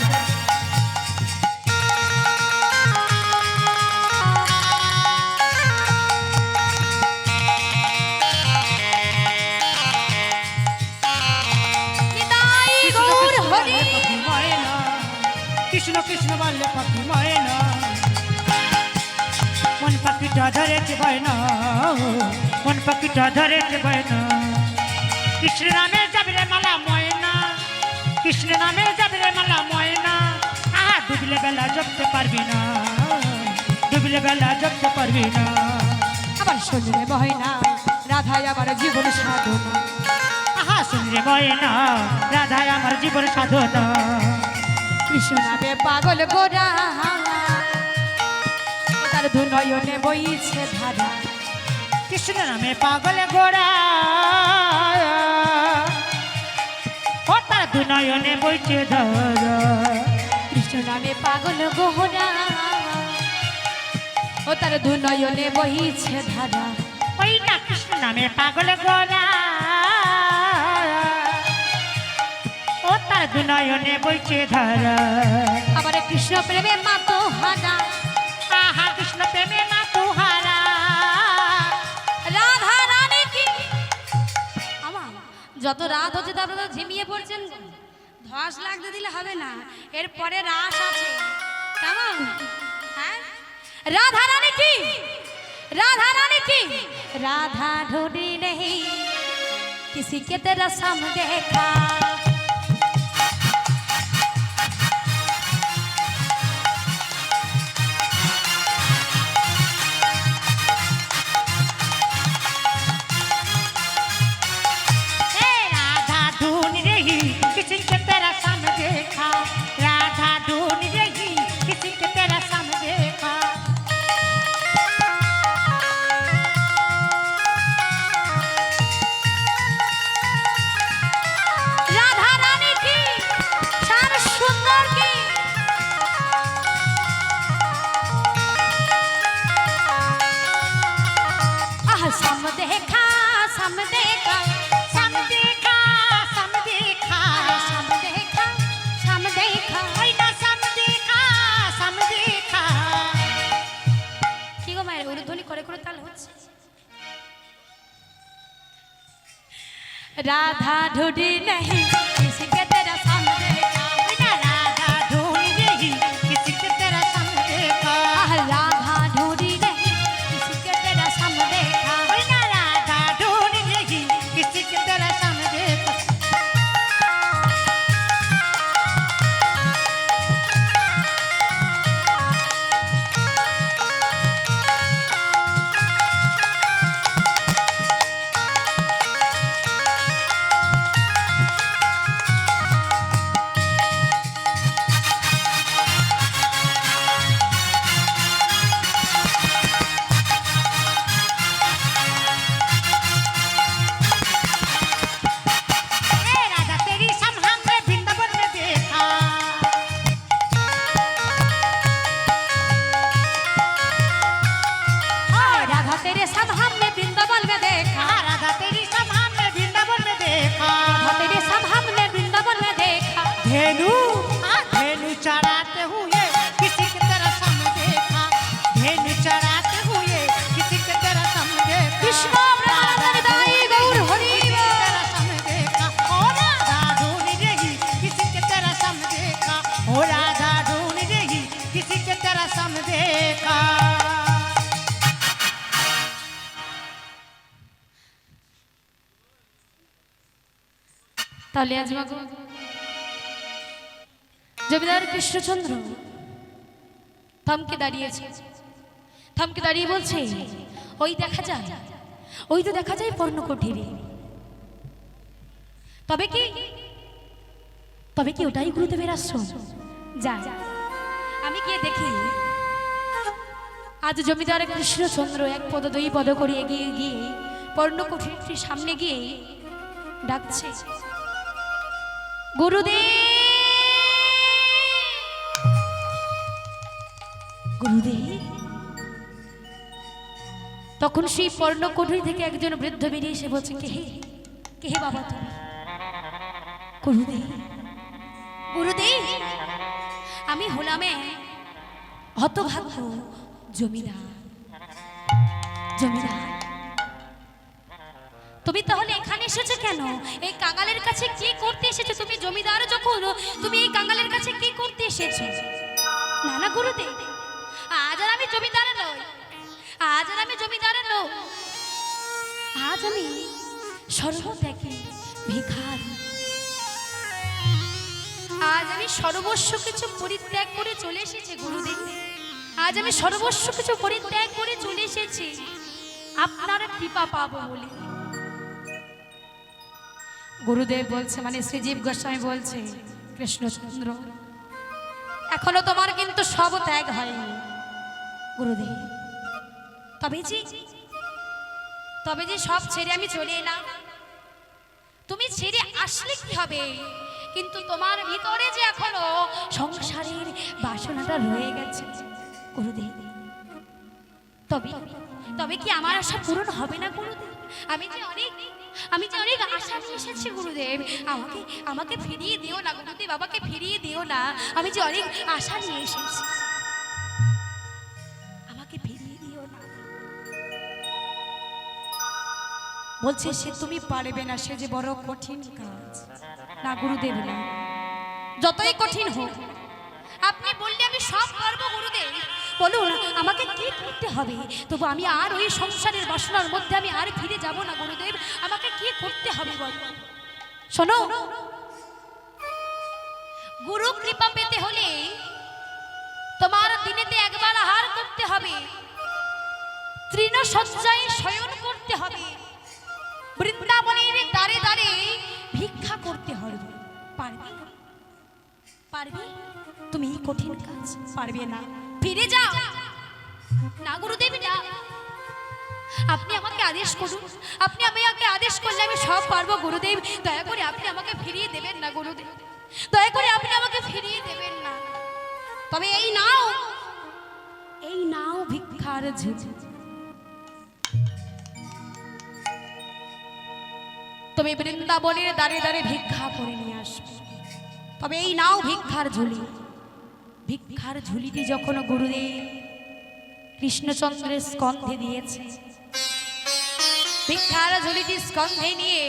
কৃষ্ণ কৃষ্ণ বলে পাখি ময়না মন পাখিটা ধরেছে বায়না মন পাখিটা ধরেছে বায়না কৃষ্ণ নামে যাবে রে মালা ময়না কৃষ্ণ নামে যাবে রে মালা ময়না আহা ডুবলে বেলা জপতে পারবি না ডুবলে বেলা জপতে পারবি না আবার শুনলে ময়না রাধাই আমার জীবন সাধনা আহা শুনলে ময়না রাধাই আমার জীবন সাধনা কৃষ্ণ নামে পাগল গোরা তার দু নয়নে বইছে ধারা কৃষ্ণ নামে পাগল গোরা ও তার দু নয়নে বইছে ধারা কৃষ্ণ নামে পাগল গোরা ও তার দু নয়নে বইছে ধারা ওই না কৃষ্ণ নামে পাগল গোরা ও তার দু নয়নে বইছে ধারা আবার কৃষ্ণ প্রেমে মাতো হারা আহা কৃষ্ণ প্রেমে মা তুহারা রাধা রানী কি আমার যত রাত হচ্ছে তারপরে তো ঝিমিয়ে পড়ছেন ধস লাগতে দিলে হবে না এরপরে রাস আছে কেমন হ্যাঁ রাধা রানী কি রাধা রানী কি রাধা ढूंढी नहीं किसी के तेरा सम देखा राधा ढूंढ रही किसी के तेरा सम देखा राधा ढूंढ रही किसी के तेरा सम देखा राधा रानी की शान सुंदर की आह सम देखा सम देखा सम देखा सम देखा सम देखा सम देखा ওই না সম দেখা সম দেখা কি গো মায়ের উলুধ্বনি করে করে তাল হচ্ছে राधा ढूंढी नहीं किसी के तेरा सम देखा ওই না রাধা ढूंढ रही किसी के तेरा सम देखा आह राधा ढूंढी नहीं किसी के तेरा सम देखा ওই না রাধা ढूंढ रही किसी के तेरा सम देखा राधा तेरी सम हमने वृंदावन में देखा राधा तेरे सब हमने वृंदावन में देखा राधा तेरी सम हमने वृंदावन में देखा राधा तेरे सब हमने वृंदावन में देखा धेनु धेनु चढ़ाते हुए किसी की तरह सम देखा धेनु चढ़ाते हुए किसी की तरह सम देखा कृष्ण प्रेमानंददायी गौर हरि तरह सम देखा ओ राधा ढूंढ रही किसी की तरह सम देखा ओ राधा ढूंढ रही किसी की तरह सम देखा তাহলে আজ মাগো জমিদার কৃষ্ণচন্দ্র থমকে দাঁড়িয়েছে থমকে দাঁড়িয়ে বলছে ওই দেখা যায় ওই তো দেখা যায় পর্ণকুটিরে তবে কি ওটাই গুরুদেবের আশ্রম যা আমি গিয়ে দেখি আজ জমিদার কৃষ্ণচন্দ্র এক পদ দুই পদ করে এগিয়ে গিয়ে পর্ণকুটিরটির সামনে গিয়ে ডাকছে গুরুদেব গুরুদেব, তখন সেই পর্ণকুঠরি থেকে একজন বৃদ্ধ বেরিয়ে এসে বলছে, কে হে বাবা তুমি? গুরুদেব, গুরুদেব, আমি হলাম হতভাগ্য জমিদার। জমিদার, তুমি তাহলে এখানে এসেছো কেন? এই কাঙালের কাছে কি করতে এসেছো? তুমি জমিদার যখন, তুমি এই কাঙালের কাছে কি করতে এসেছো? না না গুরুদেব, আজ আর আমি জমিদার নই, আজ আর আমি জমিদার নই, আজ আমি সর্বত্যাগী ভিখার। আজ আমি সর্বস্ব কিছু পরিত্যাগ করে চলে এসেছি গুরুদেব। আজ আমি সর্বস্ব কিছু পরিত্যাগ করে চলে এসেছি আপনার কৃপা পাবো বলে। গুরুদেব বলছে, মানে শ্রীজীব গোস্বামী বলছে, কৃষ্ণচন্দ্র এখনো তোমার কিন্তু সব ত্যাগ হয়নি গুরুদেব। তবে যে সব ছেড়ে আমি চলে এলাম। তুমি ছেড়ে আসলে কি হবে? কিন্তু তোমার ভিতরে যে এখনো সংসারের বাসনাটা রয়ে গেছে গুরুদেব। তবে কি আমার আশা পূরণ হবে না গুরুদেব? আমি যে অনেক আশা নিয়ে এসেছি গুরুদেব, আমাকে ফিরিয়ে দিও না গুরুদেব, আমাকে ফিরিয়ে দিও না। আমি যে অনেক আশা নিয়ে এসেছি, আমাকে ফিরিয়ে দিও না। বলছে সে তুমি পারবে না, সে যে বড় কঠিন কাজ। না গুরুদেব না, যতই কঠিন হোক আপনি বললে আমি সব পারবো গুরুদেব। বলুন আমাকে কি করতে হবে? তবু আমি আর ওই সংসারের বাসনার মধ্যে আমি আর ফিরে যাব না গুরুদেব। আমাকে কি করতে হবে বলো? শোনো, গুরু কৃপা পেতে হলে তোমার দিনেতে একবার আহার করতে হবে, তৃণশয্যায় শয়ন করতে হবে, বৃন্দাবনের দ্বারে দ্বারে ভিক্ষা করতে হবে। পারবে? পারবে? তুমি এই কঠিন কাজ পারবে না, ফিরে যাও। না গুরুদেব না, আপনি আমাকে আদেশ করুন, আপনি আমাকে আদেশ করলে আমি সব পারবো গুরুদেব। দয়া করে আপনি আমাকে ফিরিয়ে দেবেন না গুরুদেব, দয়া করে আপনি আমাকে ফিরিয়ে দেবেন না। তবে এই নাও ভিক্ষার ঝুঁকি, তুমি বৃন্দাবনের দ্বারে দ্বারে ভিক্ষা করে নিয়ে আসবে। তবে এই নাও ভিক্ষার ঝুলি। ভিক্ষার ঝুলিটি যখন গুরুদেব কৃষ্ণচন্দ্রের স্কন্ধে দিয়েছে, ভিক্ষার ঝুলিটি স্কন্ধে নিয়ে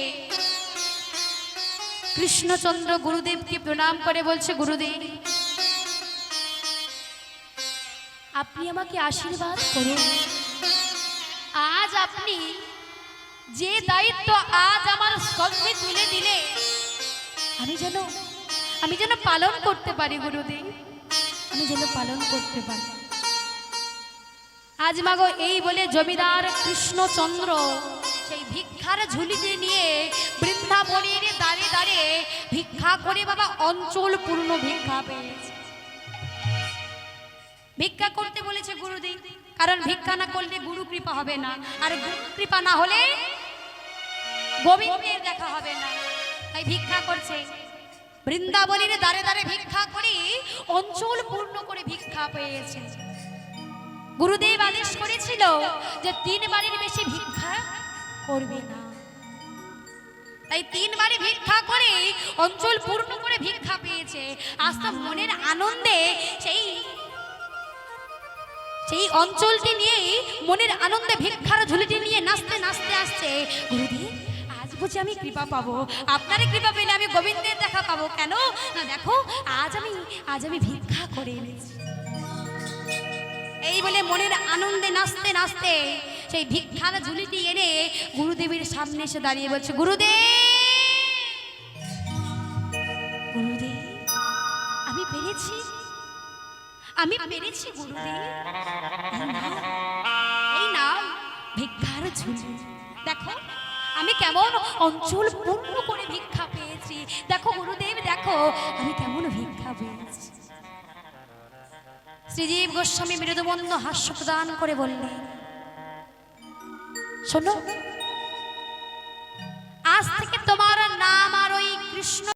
কৃষ্ণচন্দ্র গুরুদেবকে প্রণাম করে বলছে, গুরুদেব আপনি আমাকে আশীর্বাদ করুন। আজ আপনি যে দায়িত্ব আজ আমার স্কন্ধে তুলে দিলে আমি যেন পালন করতে পারি গুরুদেব, আমি যেন পালন করতে পারি। আজ মাগো এই বলে জমিদার কৃষ্ণচন্দ্র সেই ভিক্ষার ঝুলিটি নিয়ে বৃন্দাবনের দ্বারে দ্বারে ভিক্ষা করে বাবা অঞ্চল পূর্ণ ভিক্ষা পেয়েছে। ভিক্ষা করতে বলেছে গুরুদেব, কারণ ভিক্ষা না করলে গুরু কৃপা হবে না, আর গুরু কৃপা না হলে গোবিন্দের দেখা হবে না। তাই ভিক্ষা করছে, বৃন্দাবনের দ্বারে দ্বারে ভিক্ষা করে অঞ্চল পূর্ণ করে ভিক্ষা পেয়েছে। গুরুদেব আদেশ করেছিল যে 3 বারের বেশি ভিক্ষা করবে না, তাই 3 বারে ভিক্ষা করে অঞ্চল পূর্ণ করে ভিক্ষা পেয়েছে। আজ তো মনের আনন্দে সেই অঞ্চলটি নিয়ে মনের আনন্দে ভিক্ষার ঝুলিটি নিয়ে নাচতে নাচতে আসছে। গুরুদেব আজ বুঝি আমি কৃপা পাবো, আপনার কৃপা পেলে আমি গোবিন্দের দেখা পাবো। কেন না, দেখো আজ আমি ভিক্ষা করে এনেছি। এই বলে মনের আনন্দে নাচতে নাচতে সেই ভিক্ষার ঝুলিটি এনে গুরুদেবের সামনে এসে দাঁড়িয়ে বলছে, গুরুদেব গুরুদেব আমি পেরেছি গুরুদেব। এই নাও ভিক্ষার ঝুলি, দেখো আমি কেমন অঞ্চল পূর্ণ করে ভিক্ষা পেয়েছি। দেখো গুরুদেব, দেখো আমি কেমন ভিক্ষা পেয়েছি। শ্রীজীব গোস্বামী মৃদুমন্দ হাস্য প্রদান করে বললেন, শোনো, আজ থেকে তোমার নাম আর ওই কৃষ্ণ